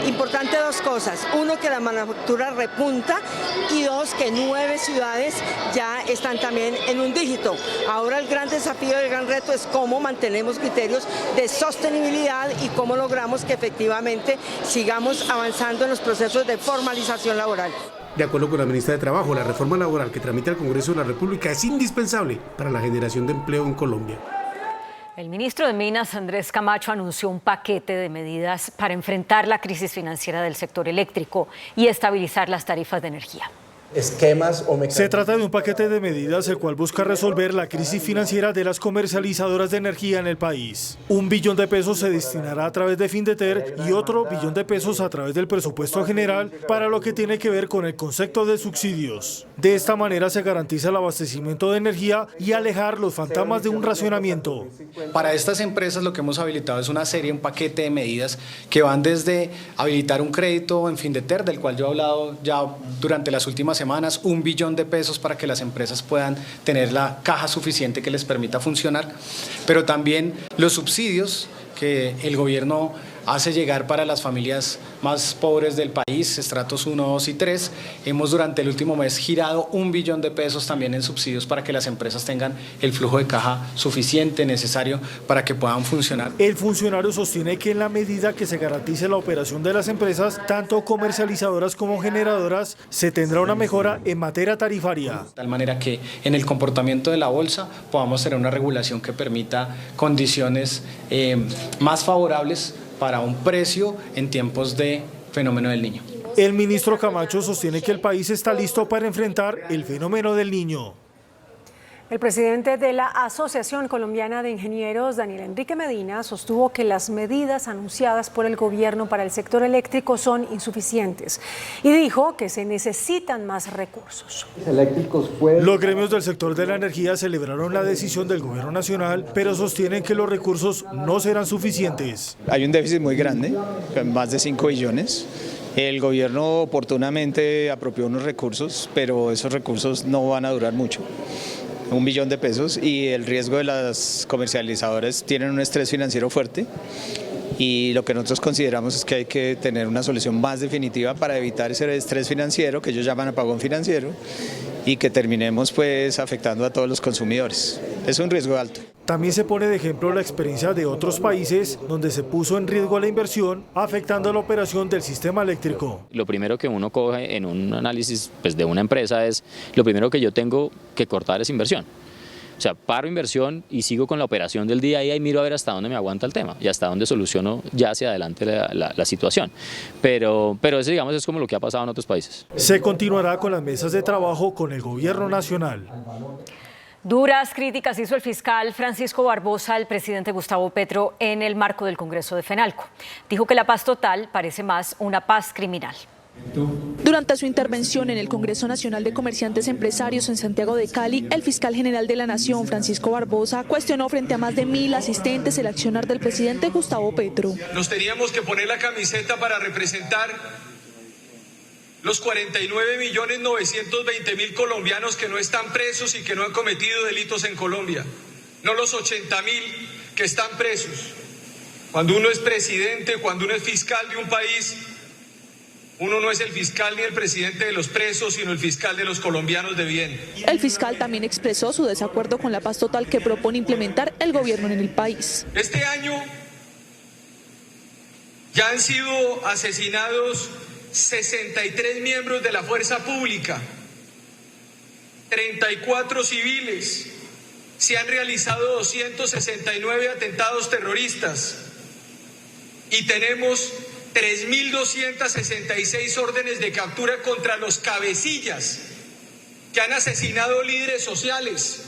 Importante 2 cosas. 1, que la manufactura repunta, y 2, que 9 ciudades ya están también en un dígito. Ahora el gran desafío, el gran reto es cómo mantenemos criterios de sostenibilidad y cómo logramos que efectivamente sigamos avanzando en los procesos de formalización laboral. De acuerdo con la ministra de Trabajo, la reforma laboral que tramita el Congreso de la República es indispensable para la generación de empleo en Colombia. El ministro de Minas, Andrés Camacho, anunció un paquete de medidas para enfrentar la crisis financiera del sector eléctrico y estabilizar las tarifas de energía. Se trata de un paquete de medidas el cual busca resolver la crisis financiera de las comercializadoras de energía en el país. 1 billón de pesos se destinará a través de Findeter y otro billón de pesos a través del presupuesto general para lo que tiene que ver con el concepto de subsidios. De esta manera se garantiza el abastecimiento de energía y alejar los fantasmas de un racionamiento. Para estas empresas lo que hemos habilitado es una serie, un paquete de medidas que van desde habilitar un crédito en Findeter, del cual yo he hablado ya durante las últimas semanas, 1 billón de pesos para que las empresas puedan tener la caja suficiente que les permita funcionar, pero también los subsidios que el gobierno hace llegar para las familias más pobres del país, estratos 1, 2 y 3. Hemos durante el último mes girado 1 billón de pesos también en subsidios para que las empresas tengan el flujo de caja suficiente, necesario para que puedan funcionar. El funcionario sostiene que en la medida que se garantice la operación de las empresas, tanto comercializadoras como generadoras, se tendrá una mejora en materia tarifaria. De tal manera que en el comportamiento de la bolsa podamos tener una regulación que permita condiciones más favorables para un precio en tiempos de fenómeno del Niño. El ministro Camacho sostiene que el país está listo para enfrentar el fenómeno del Niño. El presidente de la Asociación Colombiana de Ingenieros, Daniel Enrique Medina, sostuvo que las medidas anunciadas por el gobierno para el sector eléctrico son insuficientes y dijo que se necesitan más recursos. Los gremios del sector de la energía celebraron la decisión del gobierno nacional, pero sostienen que los recursos no serán suficientes. Hay un déficit muy grande, más de 5 billones. El gobierno oportunamente apropió unos recursos, pero esos recursos no van a durar mucho. 1 billón de pesos, y el riesgo de las comercializadoras tienen un estrés financiero fuerte, y lo que nosotros consideramos es que hay que tener una solución más definitiva para evitar ese estrés financiero que ellos llaman apagón financiero y que terminemos pues afectando a todos los consumidores. Es un riesgo alto. También se pone de ejemplo la experiencia de otros países donde se puso en riesgo la inversión, afectando la operación del sistema eléctrico. Lo primero que uno coge en un análisis pues, de una empresa es, lo primero que yo tengo que cortar es inversión. O sea, paro inversión y sigo con la operación del día a día y miro a ver hasta dónde me aguanta el tema y hasta dónde soluciono ya hacia adelante la situación. Pero ese, digamos, es como lo que ha pasado en otros países. Se continuará con las mesas de trabajo con el gobierno nacional. Duras críticas hizo el fiscal Francisco Barbosa al presidente Gustavo Petro en el marco del Congreso de FENALCO. Dijo que la paz total parece más una paz criminal. Durante su intervención en el Congreso Nacional de Comerciantes Empresarios en Santiago de Cali, el fiscal general de la Nación, Francisco Barbosa, cuestionó frente a más de 1.000 asistentes el accionar del presidente Gustavo Petro. Nos teníamos que poner la camiseta para representar los 49.920.000 colombianos que no están presos y que no han cometido delitos en Colombia, no los 80.000 que están presos. Cuando uno es presidente, cuando uno es fiscal de un país, uno no es el fiscal ni el presidente de los presos, sino el fiscal de los colombianos de bien. El fiscal también expresó su desacuerdo con la paz total que propone implementar el gobierno en el país. Este año ya han sido asesinados 63 miembros de la fuerza pública, 34 civiles, se han realizado 269 atentados terroristas y tenemos 3.266 órdenes de captura contra los cabecillas que han asesinado líderes sociales,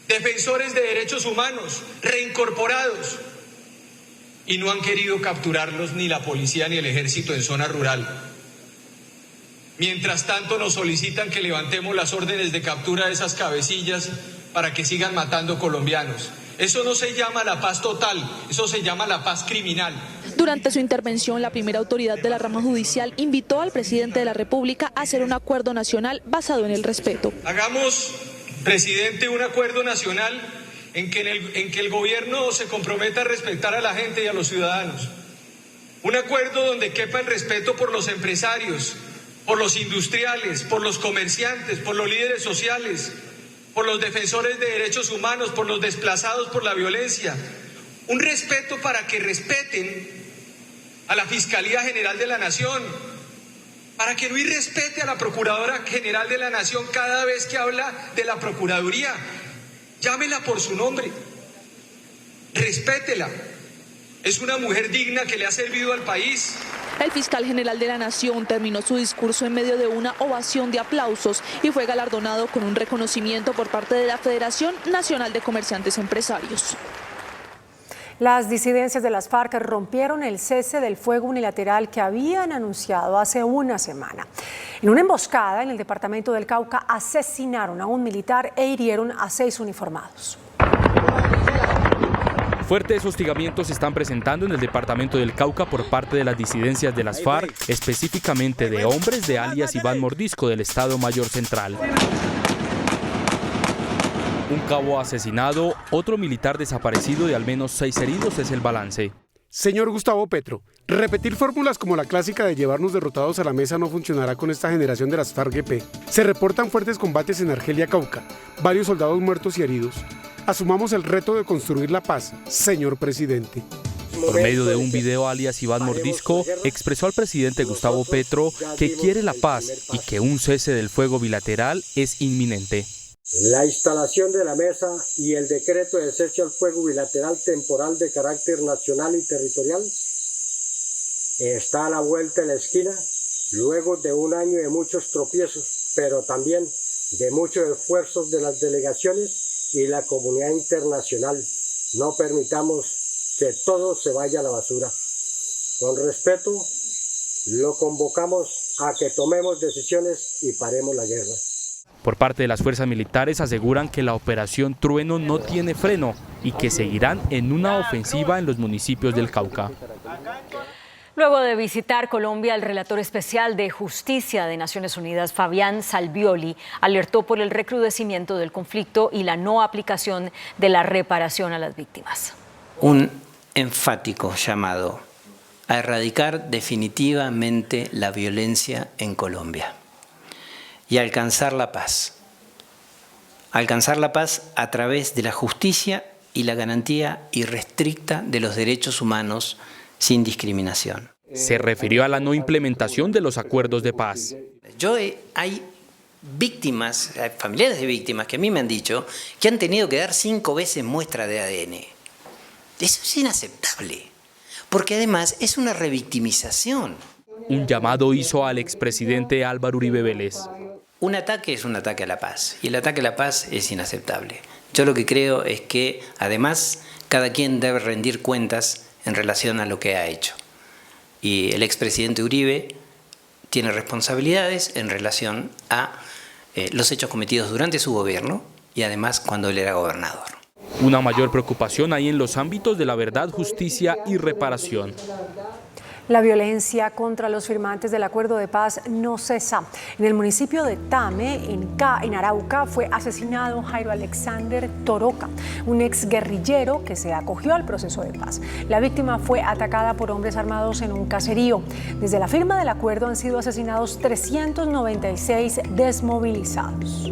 defensores de derechos humanos, reincorporados, y no han querido capturarlos ni la policía ni el ejército en zona rural. Mientras tanto nos solicitan que levantemos las órdenes de captura de esas cabecillas para que sigan matando colombianos. Eso no se llama la paz total, eso se llama la paz criminal. Durante su intervención, la primera autoridad de la rama judicial invitó al presidente de la República a hacer un acuerdo nacional basado en el respeto. Hagamos, presidente, un acuerdo nacional en que el gobierno se comprometa a respetar a la gente y a los ciudadanos. Un acuerdo donde quepa el respeto por los empresarios, por los industriales, por los comerciantes, por los líderes sociales, por los defensores de derechos humanos, por los desplazados por la violencia. Un respeto para que respeten a la Fiscalía General de la Nación, para que no irrespete a la Procuradora General de la Nación cada vez que habla de la Procuraduría. Llámela por su nombre, respétela. Es una mujer digna que le ha servido al país. El fiscal general de la Nación terminó su discurso en medio de una ovación de aplausos y fue galardonado con un reconocimiento por parte de la Federación Nacional de Comerciantes Empresarios. Las disidencias de las FARC rompieron el cese del fuego unilateral que habían anunciado hace una semana. En una emboscada en el departamento del Cauca asesinaron a un militar e hirieron a 6 uniformados. Fuertes hostigamientos se están presentando en el departamento del Cauca por parte de las disidencias de las FARC, específicamente de hombres de alias Iván Mordisco del Estado Mayor Central. Un cabo asesinado, otro militar desaparecido y al menos 6 heridos es el balance. Señor Gustavo Petro, repetir fórmulas como la clásica de llevarnos derrotados a la mesa no funcionará con esta generación de las FARC-EP. Se reportan fuertes combates en Argelia, Cauca, varios soldados muertos y heridos. Asumamos el reto de construir la paz, señor presidente. Por medio de un video, alias Iván Mordisco expresó al presidente Gustavo Petro que quiere la paz y que un cese del fuego bilateral es inminente. La instalación de la mesa y el decreto de cese al fuego bilateral temporal de carácter nacional y territorial está a la vuelta de la esquina, luego de un año de muchos tropiezos, pero también de muchos esfuerzos de las delegaciones y la comunidad internacional. No permitamos que todo se vaya a la basura. Con respeto, lo convocamos a que tomemos decisiones y paremos la guerra. Por parte de las fuerzas militares aseguran que la operación Trueno no tiene freno y que seguirán en una ofensiva en los municipios del Cauca. Luego de visitar Colombia, el relator especial de Justicia de Naciones Unidas, Fabián Salvioli, alertó por el recrudecimiento del conflicto y la no aplicación de la reparación a las víctimas. Un enfático llamado a erradicar definitivamente la violencia en Colombia y alcanzar la paz. Alcanzar la paz a través de la justicia y la garantía irrestricta de los derechos humanos sin discriminación. Se refirió a la no implementación de los acuerdos de paz. Hay víctimas, familiares de víctimas que a mí me han dicho que han tenido que dar 5 veces muestra de ADN. Eso es inaceptable, porque además es una revictimización. Un llamado hizo al expresidente Álvaro Uribe Vélez. Un ataque es un ataque a la paz, y el ataque a la paz es inaceptable. Yo lo que creo es que, además, cada quien debe rendir cuentas en relación a lo que ha hecho. Y el expresidente Uribe tiene responsabilidades en relación a los hechos cometidos durante su gobierno y además cuando él era gobernador. Una mayor preocupación hay en los ámbitos de la verdad, justicia y reparación. La violencia contra los firmantes del acuerdo de paz no cesa. En el municipio de Tame, en Arauca, fue asesinado Jairo Alexander Toroca, un exguerrillero que se acogió al proceso de paz. La víctima fue atacada por hombres armados en un caserío. Desde la firma del acuerdo han sido asesinados 396 desmovilizados.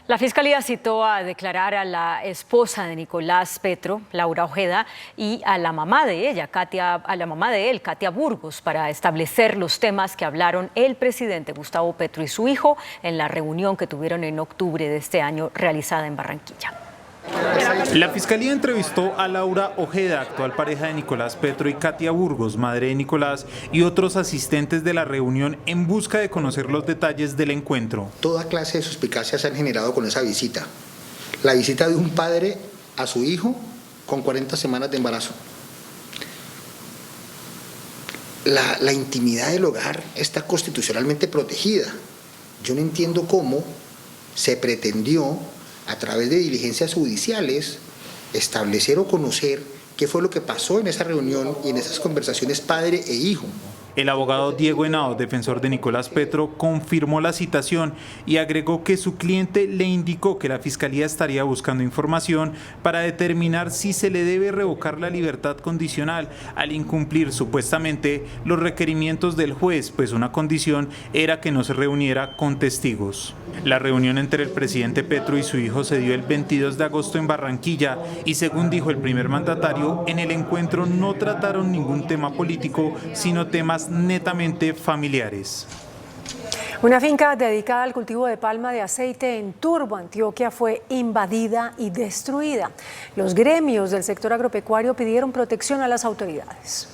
La Fiscalía citó a declarar a la esposa de Nicolás Petro, Laura Ojeda, y a la mamá de ella, Katia Burgos, para establecer los temas que hablaron el presidente Gustavo Petro y su hijo en la reunión que tuvieron en octubre de este año realizada en Barranquilla. La Fiscalía entrevistó a Laura Ojeda, actual pareja de Nicolás Petro, y Katia Burgos, madre de Nicolás, y otros asistentes de la reunión en busca de conocer los detalles del encuentro. Toda clase de suspicacias se han generado con esa visita. La visita de un padre a su hijo con 40 semanas de embarazo. La intimidad del hogar está constitucionalmente protegida. Yo no entiendo cómo se pretendió, a través de diligencias judiciales, establecer o conocer qué fue lo que pasó en esa reunión y en esas conversaciones padre e hijo. El abogado Diego Henao, defensor de Nicolás Petro, confirmó la citación y agregó que su cliente le indicó que la Fiscalía estaría buscando información para determinar si se le debe revocar la libertad condicional al incumplir supuestamente los requerimientos del juez, pues una condición era que no se reuniera con testigos. La reunión entre el presidente Petro y su hijo se dio el 22 de agosto en Barranquilla y, según dijo el primer mandatario, en el encuentro no trataron ningún tema político, sino temas netamente familiares. Una finca dedicada al cultivo de palma de aceite en Turbo, Antioquia, fue invadida y destruida. Los gremios del sector agropecuario pidieron protección a las autoridades.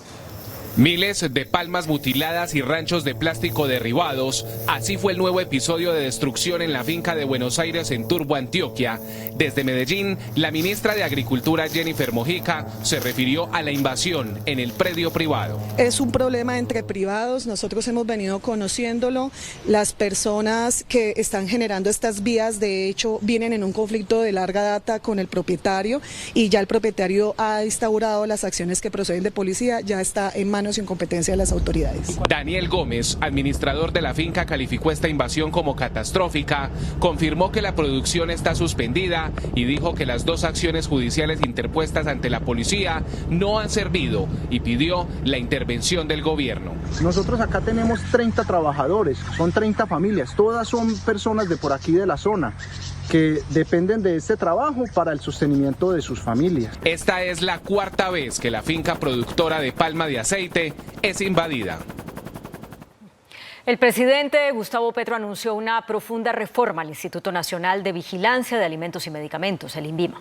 Miles de palmas mutiladas y ranchos de plástico derribados. Así fue el nuevo episodio de destrucción en la finca de Buenos Aires en Turbo, Antioquia. Desde Medellín, la ministra de Agricultura, Jennifer Mojica, se refirió a la invasión en el predio privado. Es un problema entre privados, nosotros hemos venido conociéndolo. Las personas que están generando estas vías, de hecho, vienen en un conflicto de larga data con el propietario y ya el propietario ha instaurado las acciones que proceden de policía, ya está en manos sin competencia de las autoridades. Daniel Gómez, administrador de la finca, calificó esta invasión como catastrófica, confirmó que la producción está suspendida y dijo que las 2 acciones judiciales interpuestas ante la policía no han servido y pidió la intervención del gobierno. Nosotros acá tenemos 30 trabajadores, son 30 familias, todas son personas de por aquí de la zona que dependen de este trabajo para el sostenimiento de sus familias. Esta es la 4ª vez que la finca productora de palma de aceite es invadida. El presidente Gustavo Petro anunció una profunda reforma al Instituto Nacional de Vigilancia de Alimentos y Medicamentos, el INVIMA.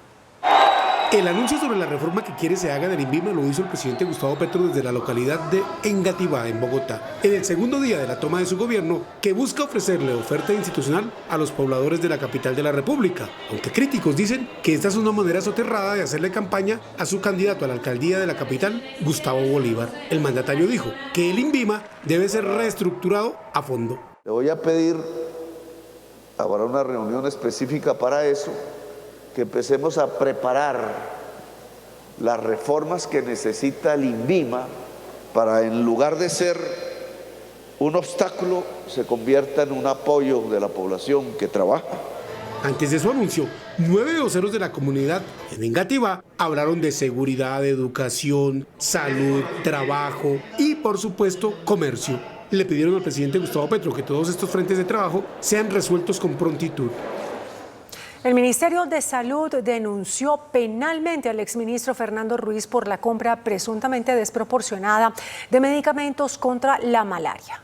El anuncio sobre la reforma que quiere se haga del INVIMA lo hizo el presidente Gustavo Petro desde la localidad de Engativá, en Bogotá, en el segundo día de la toma de su gobierno, que busca ofrecerle oferta institucional a los pobladores de la capital de la República, aunque críticos dicen que esta es una manera soterrada de hacerle campaña a su candidato a la alcaldía de la capital, Gustavo Bolívar. El mandatario dijo que el INVIMA debe ser reestructurado a fondo. Le voy a pedir, habrá una reunión específica para eso, que empecemos a preparar las reformas que necesita el INVIMA para, en lugar de ser un obstáculo, se convierta en un apoyo de la población que trabaja. Antes de su anuncio, 9 voceros de la comunidad en Engativá hablaron de seguridad, educación, salud, trabajo y, por supuesto, comercio. Le pidieron al presidente Gustavo Petro que todos estos frentes de trabajo sean resueltos con prontitud. El Ministerio de Salud denunció penalmente al exministro Fernando Ruiz por la compra presuntamente desproporcionada de medicamentos contra la malaria.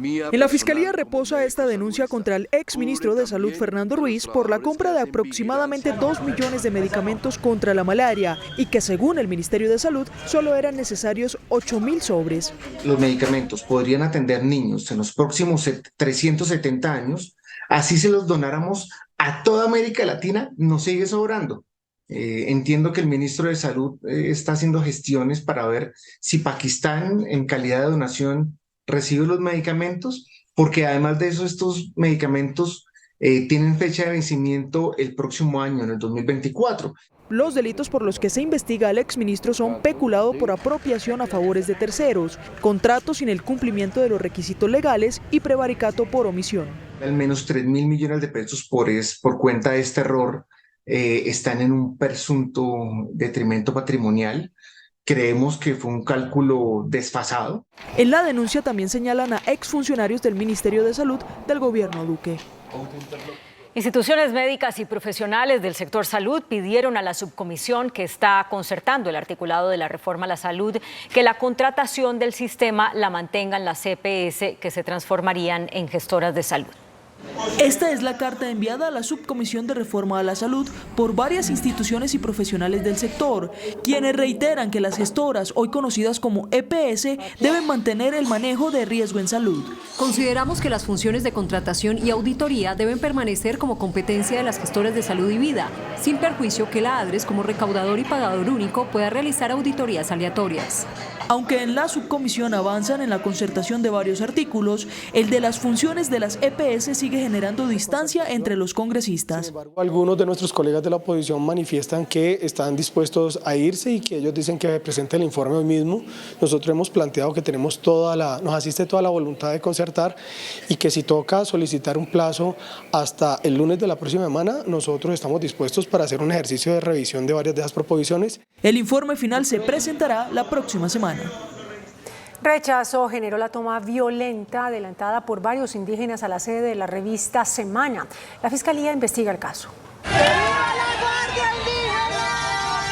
En la Fiscalía reposa esta denuncia contra el exministro de Salud Fernando Ruiz por la compra de aproximadamente 2 millones de medicamentos contra la malaria y que, según el Ministerio de Salud, solo eran necesarios 8.000 sobres. Los medicamentos podrían atender niños en los próximos 370 años, así se los donáramos a toda América Latina, nos sigue sobrando. Entiendo que el ministro de Salud está haciendo gestiones para ver si Pakistán, en calidad de donación, recibe los medicamentos, porque además de eso, estos medicamentos tienen fecha de vencimiento el próximo año, en el 2024. Los delitos por los que se investiga al exministro son peculado por apropiación a favores de terceros, contratos sin el cumplimiento de los requisitos legales y prevaricato por omisión. Al menos 3.000 millones de pesos por cuenta de este error están en un presunto detrimento patrimonial. Creemos que fue un cálculo desfasado. En la denuncia también señalan a exfuncionarios del Ministerio de Salud del gobierno Duque. Instituciones médicas y profesionales del sector salud pidieron a la subcomisión que está concertando el articulado de la reforma a la salud que la contratación del sistema la mantengan las EPS, que se transformarían en gestoras de salud. Esta es la carta enviada a la Subcomisión de Reforma a la Salud por varias instituciones y profesionales del sector, quienes reiteran que las gestoras, hoy conocidas como EPS, deben mantener el manejo de riesgo en salud. Consideramos que las funciones de contratación y auditoría deben permanecer como competencia de las gestoras de salud y vida, sin perjuicio que la ADRES, como recaudador y pagador único, pueda realizar auditorías aleatorias. Aunque en la subcomisión avanzan en la concertación de varios artículos, el de las funciones de las EPS sigue generando distancia entre los congresistas. Sin embargo, algunos de nuestros colegas de la oposición manifiestan que están dispuestos a irse y que ellos dicen que presente el informe hoy mismo. Nosotros hemos planteado que tenemos nos asiste toda la voluntad de concertar y que si toca solicitar un plazo hasta el lunes de la próxima semana, nosotros estamos dispuestos para hacer un ejercicio de revisión de varias de esas proposiciones. El informe final se presentará la próxima semana. Rechazo generó la toma violenta adelantada por varios indígenas a la sede de la revista Semana. La Fiscalía investiga el caso.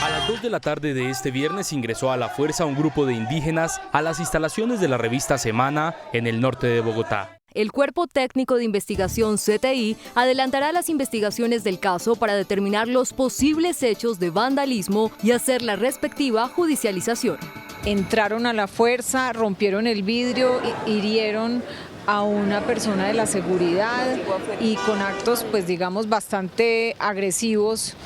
A las 2 de la tarde de este viernes ingresó a la fuerza un grupo de indígenas a las instalaciones de la revista Semana en el norte de Bogotá. El Cuerpo Técnico de Investigación CTI adelantará las investigaciones del caso para determinar los posibles hechos de vandalismo y hacer la respectiva judicialización. Entraron a la fuerza, rompieron el vidrio, hirieron a una persona de la seguridad y con actos, pues digamos, bastante agresivos.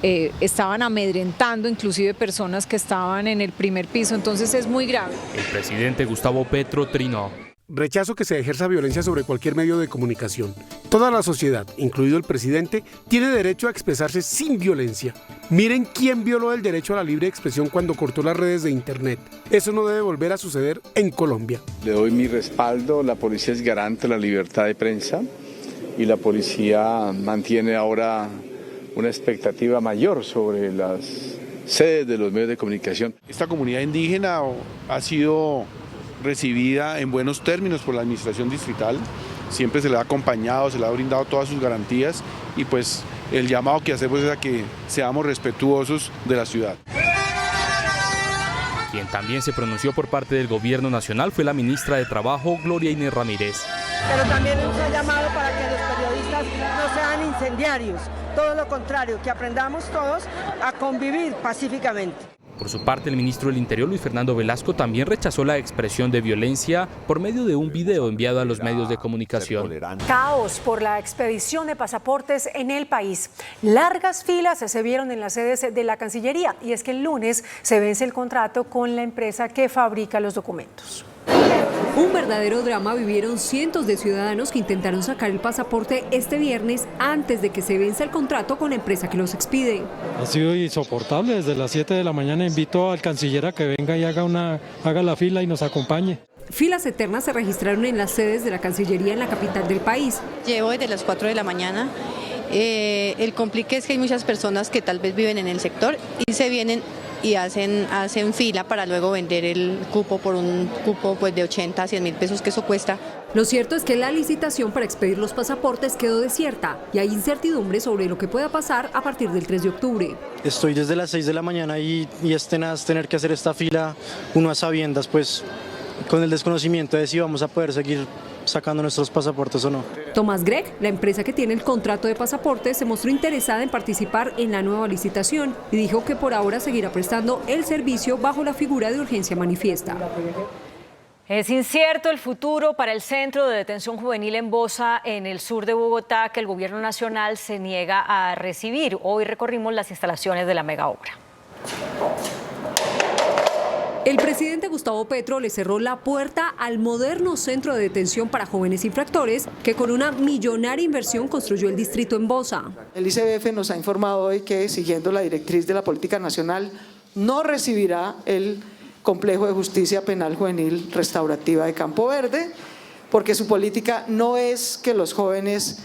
Estaban amedrentando inclusive personas que estaban en el primer piso, entonces es muy grave. El presidente Gustavo Petro trinó. Rechazo que se ejerza violencia sobre cualquier medio de comunicación. Toda la sociedad, incluido el presidente, tiene derecho a expresarse sin violencia. Miren quién violó el derecho a la libre expresión cuando cortó las redes de internet. Eso no debe volver a suceder en Colombia. Le doy mi respaldo, la policía es garante de la libertad de prensa y la policía mantiene ahora una expectativa mayor sobre las sedes de los medios de comunicación. Esta comunidad indígena ha sido recibida en buenos términos por la administración distrital, siempre se le ha acompañado, se le ha brindado todas sus garantías y pues el llamado que hacemos es a que seamos respetuosos de la ciudad. Quien también se pronunció por parte del gobierno nacional fue la ministra de Trabajo, Gloria Inés Ramírez. Pero también nos ha llamado para que los periodistas no sean incendiarios. todo lo contrario, que aprendamos todos a convivir pacíficamente. Por su parte, el ministro del Interior, Luis Fernando Velasco, también rechazó la expresión de violencia por medio de un video enviado a los medios de comunicación. Caos por la expedición de pasaportes en el país. Largas filas se vieron en las sedes de la Cancillería y es que el lunes se vence el contrato con la empresa que fabrica los documentos. Un verdadero drama vivieron cientos de ciudadanos que intentaron sacar el pasaporte este viernes antes de que se venza el contrato con la empresa que los expide. Ha sido insoportable. Desde las 7 de la mañana invito al canciller a que venga y haga la fila y nos acompañe. Filas eternas se registraron en las sedes de la Cancillería en la capital del país. Llevo desde las 4 de la mañana. El complique es que hay muchas personas que tal vez viven en el sector y se vienen y hacen fila para luego vender el cupo por un cupo pues de 80 a 100 mil pesos que eso cuesta. Lo cierto es que la licitación para expedir los pasaportes quedó desierta y hay incertidumbre sobre lo que pueda pasar a partir del 3 de octubre. Estoy desde las 6 de la mañana y es tenaz tener que hacer esta fila, uno a sabiendas, pues con el desconocimiento de si vamos a poder seguir sacando nuestros pasaportes o no. Thomas Gregg, la empresa que tiene el contrato de pasaportes, se mostró interesada en participar en la nueva licitación y dijo que por ahora seguirá prestando el servicio bajo la figura de urgencia manifiesta. Es incierto el futuro para el Centro de Detención Juvenil en Bosa, en el sur de Bogotá, que el gobierno nacional se niega a recibir. Hoy recorrimos las instalaciones de la megaobra. El presidente Gustavo Petro le cerró la puerta al moderno centro de detención para jóvenes infractores que con una millonaria inversión construyó el distrito en Bosa. El ICBF nos ha informado hoy que, siguiendo la directriz de la política nacional, no recibirá el complejo de justicia penal juvenil restaurativa de Campo Verde, porque su política no es que los jóvenes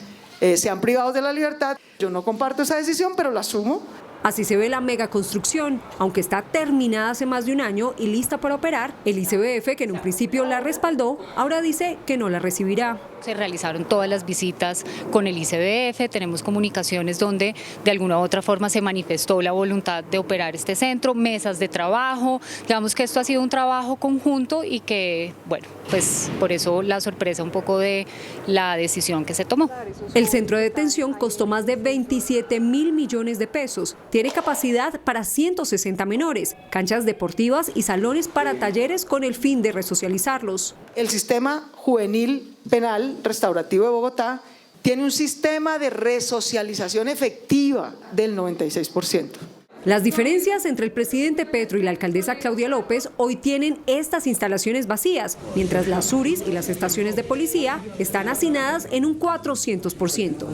sean privados de la libertad. Yo no comparto esa decisión, pero la asumo. Así se ve la megaconstrucción, aunque está terminada hace más de un año y lista para operar. El ICBF, que en un principio la respaldó, ahora dice que no la recibirá. Se realizaron todas las visitas con el ICBF, tenemos comunicaciones donde de alguna u otra forma se manifestó la voluntad de operar este centro, mesas de trabajo, digamos que esto ha sido un trabajo conjunto y que, bueno, pues por eso la sorpresa un poco de la decisión que se tomó. El centro de detención costó más de 27.000 millones de pesos, tiene capacidad para 160 menores, canchas deportivas y salones para talleres con el fin de resocializarlos. El sistema juvenil penal restaurativo de Bogotá tiene un sistema de resocialización efectiva del 96%. Las diferencias entre el presidente Petro y la alcaldesa Claudia López hoy tienen estas instalaciones vacías, mientras las URIs y las estaciones de policía están hacinadas en un 400%.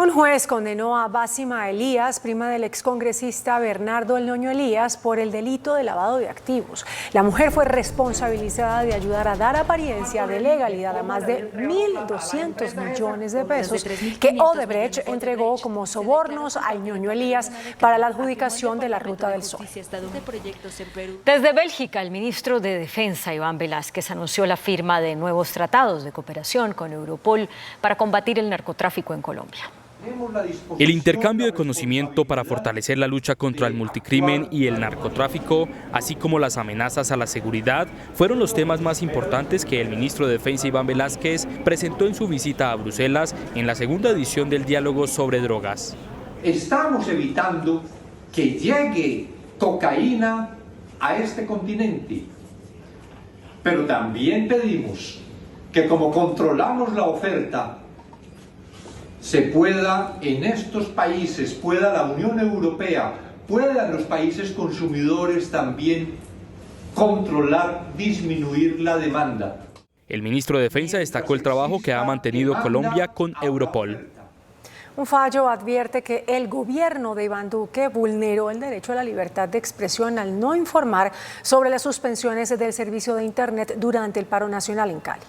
Un juez condenó a Básima Elías, prima del excongresista Bernardo El Ñoño Elías, por el delito de lavado de activos. La mujer fue responsabilizada de ayudar a dar apariencia de legalidad a más de 1.200 millones de pesos que Odebrecht entregó como sobornos al Ñoño Elías para la adjudicación de la Ruta del Sol. Desde Bélgica, el ministro de Defensa, Iván Velásquez, anunció la firma de nuevos tratados de cooperación con Europol para combatir el narcotráfico en Colombia. El intercambio de conocimiento para fortalecer la lucha contra el multicrimen y el narcotráfico, así como las amenazas a la seguridad, fueron los temas más importantes que el ministro de Defensa Iván Velásquez presentó en su visita a Bruselas en la segunda edición del diálogo sobre drogas. Estamos evitando que llegue cocaína a este continente, pero también pedimos que, como controlamos la oferta, se pueda en estos países, pueda la Unión Europea, puedan los países consumidores también controlar, disminuir la demanda. El ministro de Defensa destacó el trabajo que ha mantenido Colombia con Europol. Un fallo advierte que el gobierno de Iván Duque vulneró el derecho a la libertad de expresión al no informar sobre las suspensiones del servicio de Internet durante el paro nacional en Cali.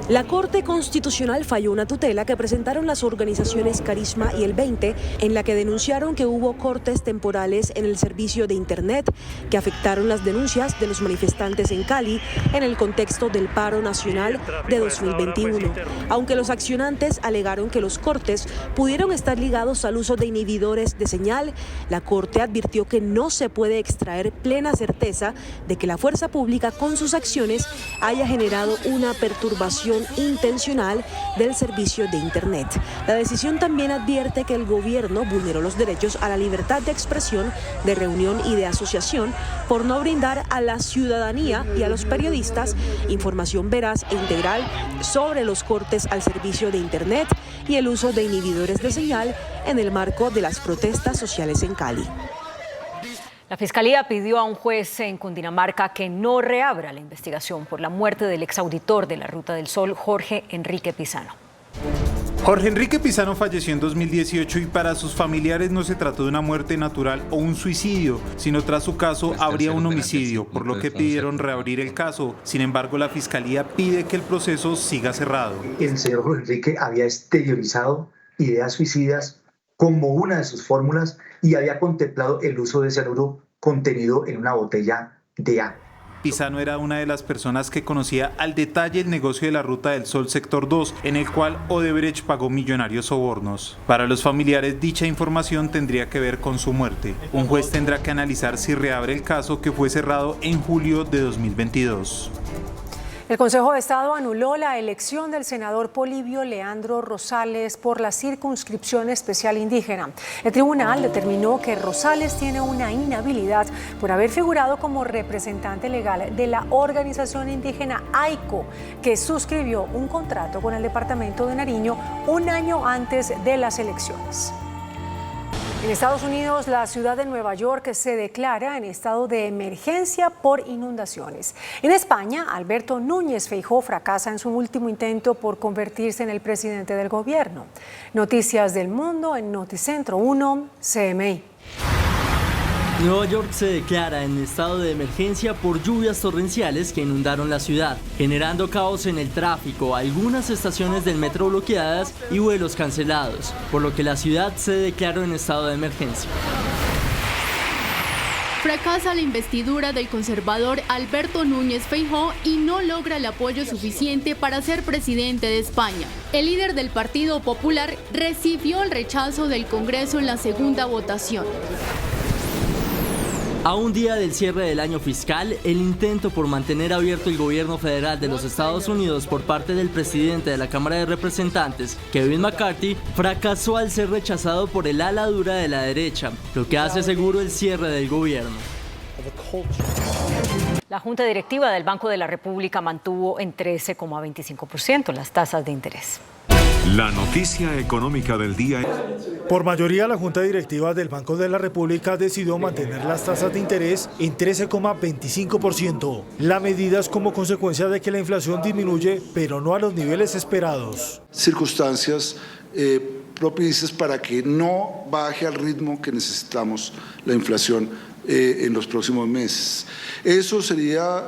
La Corte Constitucional falló una tutela que presentaron las organizaciones Carisma y el 20, en la que denunciaron que hubo cortes temporales en el servicio de Internet que afectaron las denuncias de los manifestantes en Cali en el contexto del paro nacional de 2021. Aunque los accionantes alegaron que los cortes pudieron estar ligados al uso de inhibidores de señal, la Corte advirtió que no se puede extraer plena certeza de que la fuerza pública con sus acciones haya generado una perturbación violación intencional del servicio de Internet. La decisión también advierte que el gobierno vulneró los derechos a la libertad de expresión, de reunión y de asociación por no brindar a la ciudadanía y a los periodistas información veraz e integral sobre los cortes al servicio de Internet y el uso de inhibidores de señal en el marco de las protestas sociales en Cali. La Fiscalía pidió a un juez en Cundinamarca que no reabra la investigación por la muerte del exauditor de la Ruta del Sol, Jorge Enrique Pizano. Jorge Enrique Pizano falleció en 2018 y para sus familiares no se trató de una muerte natural o un suicidio, sino tras su caso habría un homicidio, por lo que pidieron reabrir el caso. Sin embargo, la Fiscalía pide que el proceso siga cerrado. El señor Jorge Enrique había exteriorizado ideas suicidas como una de sus fórmulas y había contemplado el uso de cianuro contenido en una botella de agua. Pizano era una de las personas que conocía al detalle el negocio de la Ruta del Sol Sector 2, en el cual Odebrecht pagó millonarios sobornos. Para los familiares, dicha información tendría que ver con su muerte. Un juez tendrá que analizar si reabre el caso que fue cerrado en julio de 2022. El Consejo de Estado anuló la elección del senador Polibio Leandro Rosales por la circunscripción especial indígena. El tribunal determinó que Rosales tiene una inhabilidad por haber figurado como representante legal de la organización indígena AICO, que suscribió un contrato con el departamento de Nariño un año antes de las elecciones. En Estados Unidos, la ciudad de Nueva York se declara en estado de emergencia por inundaciones. En España, Alberto Núñez Feijóo fracasa en su último intento por convertirse en el presidente del gobierno. Noticias del mundo en Noticentro 1, CMI. Nueva York se declara en estado de emergencia por lluvias torrenciales que inundaron la ciudad, generando caos en el tráfico, algunas estaciones del metro bloqueadas y vuelos cancelados, por lo que la ciudad se declaró en estado de emergencia. Fracasa la investidura del conservador Alberto Núñez Feijóo y no logra el apoyo suficiente para ser presidente de España. El líder del Partido Popular recibió el rechazo del Congreso en la segunda votación. A un día del cierre del año fiscal, el intento por mantener abierto el gobierno federal de los Estados Unidos por parte del presidente de la Cámara de Representantes, Kevin McCarthy, fracasó al ser rechazado por el ala dura de la derecha, lo que hace seguro el cierre del gobierno. La Junta Directiva del Banco de la República mantuvo en 13,25% las tasas de interés. La noticia económica del día. Por mayoría, la Junta Directiva del Banco de la República decidió mantener las tasas de interés en 13,25%. La medida es como consecuencia de que la inflación disminuye, pero no a los niveles esperados. Circunstancias propicias para que no baje al ritmo que necesitamos la inflación en los próximos meses. Eso sería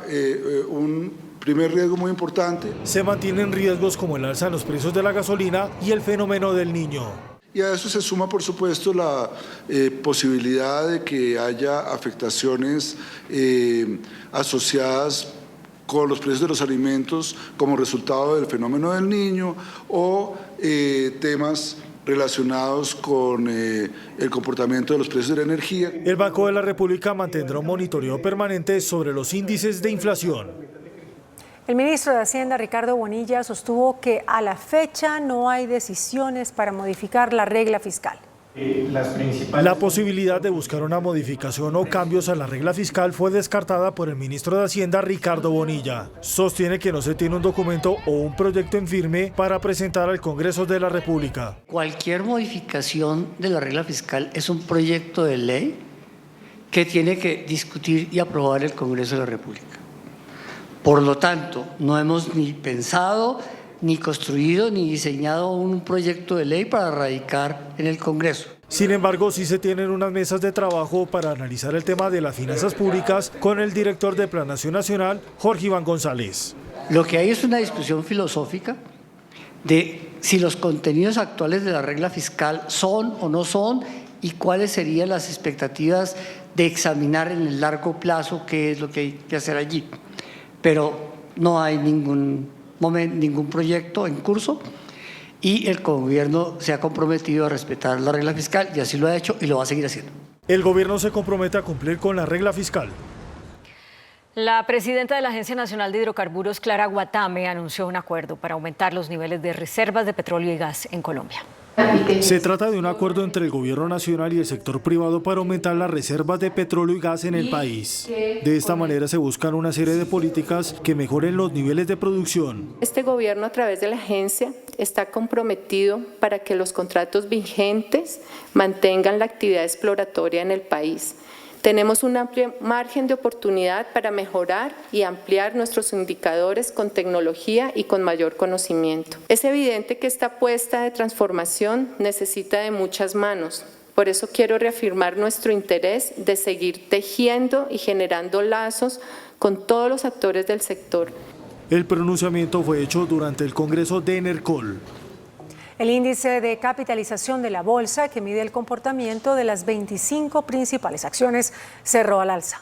un primer riesgo muy importante. Se mantienen riesgos como el alza en los precios de la gasolina y el fenómeno del Niño. Y a eso se suma, por supuesto, la posibilidad de que haya afectaciones asociadas con los precios de los alimentos como resultado del fenómeno del Niño o temas relacionados con el comportamiento de los precios de la energía. El Banco de la República mantendrá un monitoreo permanente sobre los índices de inflación. El ministro de Hacienda, Ricardo Bonilla, sostuvo que a la fecha no hay decisiones para modificar la regla fiscal. La posibilidad de buscar una modificación o cambios a la regla fiscal fue descartada por el ministro de Hacienda, Ricardo Bonilla. Sostiene que no se tiene un documento o un proyecto en firme para presentar al Congreso de la República. Cualquier modificación de la regla fiscal es un proyecto de ley que tiene que discutir y aprobar el Congreso de la República. Por lo tanto, no hemos ni pensado, ni construido, ni diseñado un proyecto de ley para radicar en el Congreso. Sin embargo, sí se tienen unas mesas de trabajo para analizar el tema de las finanzas públicas con el director de Planación Nacional, Jorge Iván González. Lo que hay es una discusión filosófica de si los contenidos actuales de la regla fiscal son o no son y cuáles serían las expectativas de examinar en el largo plazo qué es lo que hay que hacer allí. Pero no hay ningún proyecto en curso y el gobierno se ha comprometido a respetar la regla fiscal y así lo ha hecho y lo va a seguir haciendo. El gobierno se compromete a cumplir con la regla fiscal. La presidenta de la Agencia Nacional de Hidrocarburos, Clara Guatame, anunció un acuerdo para aumentar los niveles de reservas de petróleo y gas en Colombia. Se trata de un acuerdo entre el gobierno nacional y el sector privado para aumentar las reservas de petróleo y gas en el país. De esta manera se buscan una serie de políticas que mejoren los niveles de producción. Este gobierno, a través de la agencia, está comprometido para que los contratos vigentes mantengan la actividad exploratoria en el país. Tenemos un amplio margen de oportunidad para mejorar y ampliar nuestros indicadores con tecnología y con mayor conocimiento. Es evidente que esta apuesta de transformación necesita de muchas manos. Por eso quiero reafirmar nuestro interés de seguir tejiendo y generando lazos con todos los actores del sector. El pronunciamiento fue hecho durante el Congreso de Enercol. El índice de capitalización de la bolsa, que mide el comportamiento de las 25 principales acciones, cerró al alza.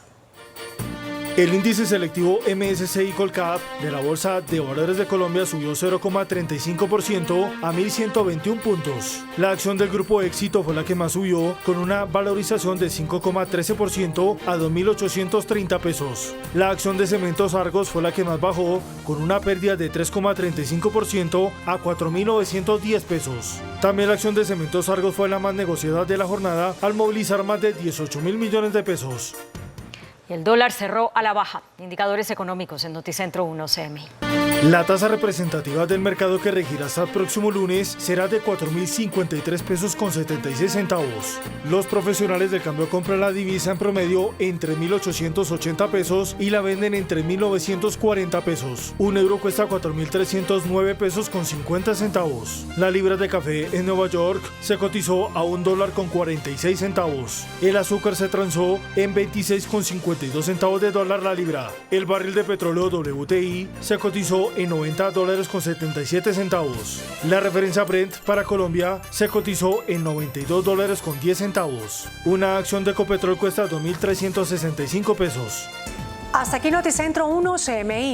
El índice selectivo MSCI Colcap de la Bolsa de Valores de Colombia subió 0,35% a 1.121 puntos. La acción del Grupo Éxito fue la que más subió, con una valorización de 5,13% a 2.830 pesos. La acción de Cementos Argos fue la que más bajó, con una pérdida de 3,35% a 4.910 pesos. También la acción de Cementos Argos fue la más negociada de la jornada, al movilizar más de 18.000 millones de pesos. Y el dólar cerró a la baja. Indicadores económicos en Noticentro 1 CMI. La tasa representativa del mercado que regirá hasta el próximo lunes será de 4.053 pesos con 76 centavos. Los profesionales del cambio compran la divisa en promedio entre 1.880 pesos y la venden entre 1.940 pesos. Un euro cuesta 4.309 pesos con 50 centavos. La libra de café en Nueva York se cotizó a $1 con 46 centavos. El azúcar se transó en 26,52 centavos de dólar la libra. El barril de petróleo WTI se cotizó en $90 con 77 centavos. La referencia Brent para Colombia se cotizó en $92 con 10 centavos. Una acción de Ecopetrol cuesta 2.365 pesos. Hasta aquí Noticentro 1 CMI.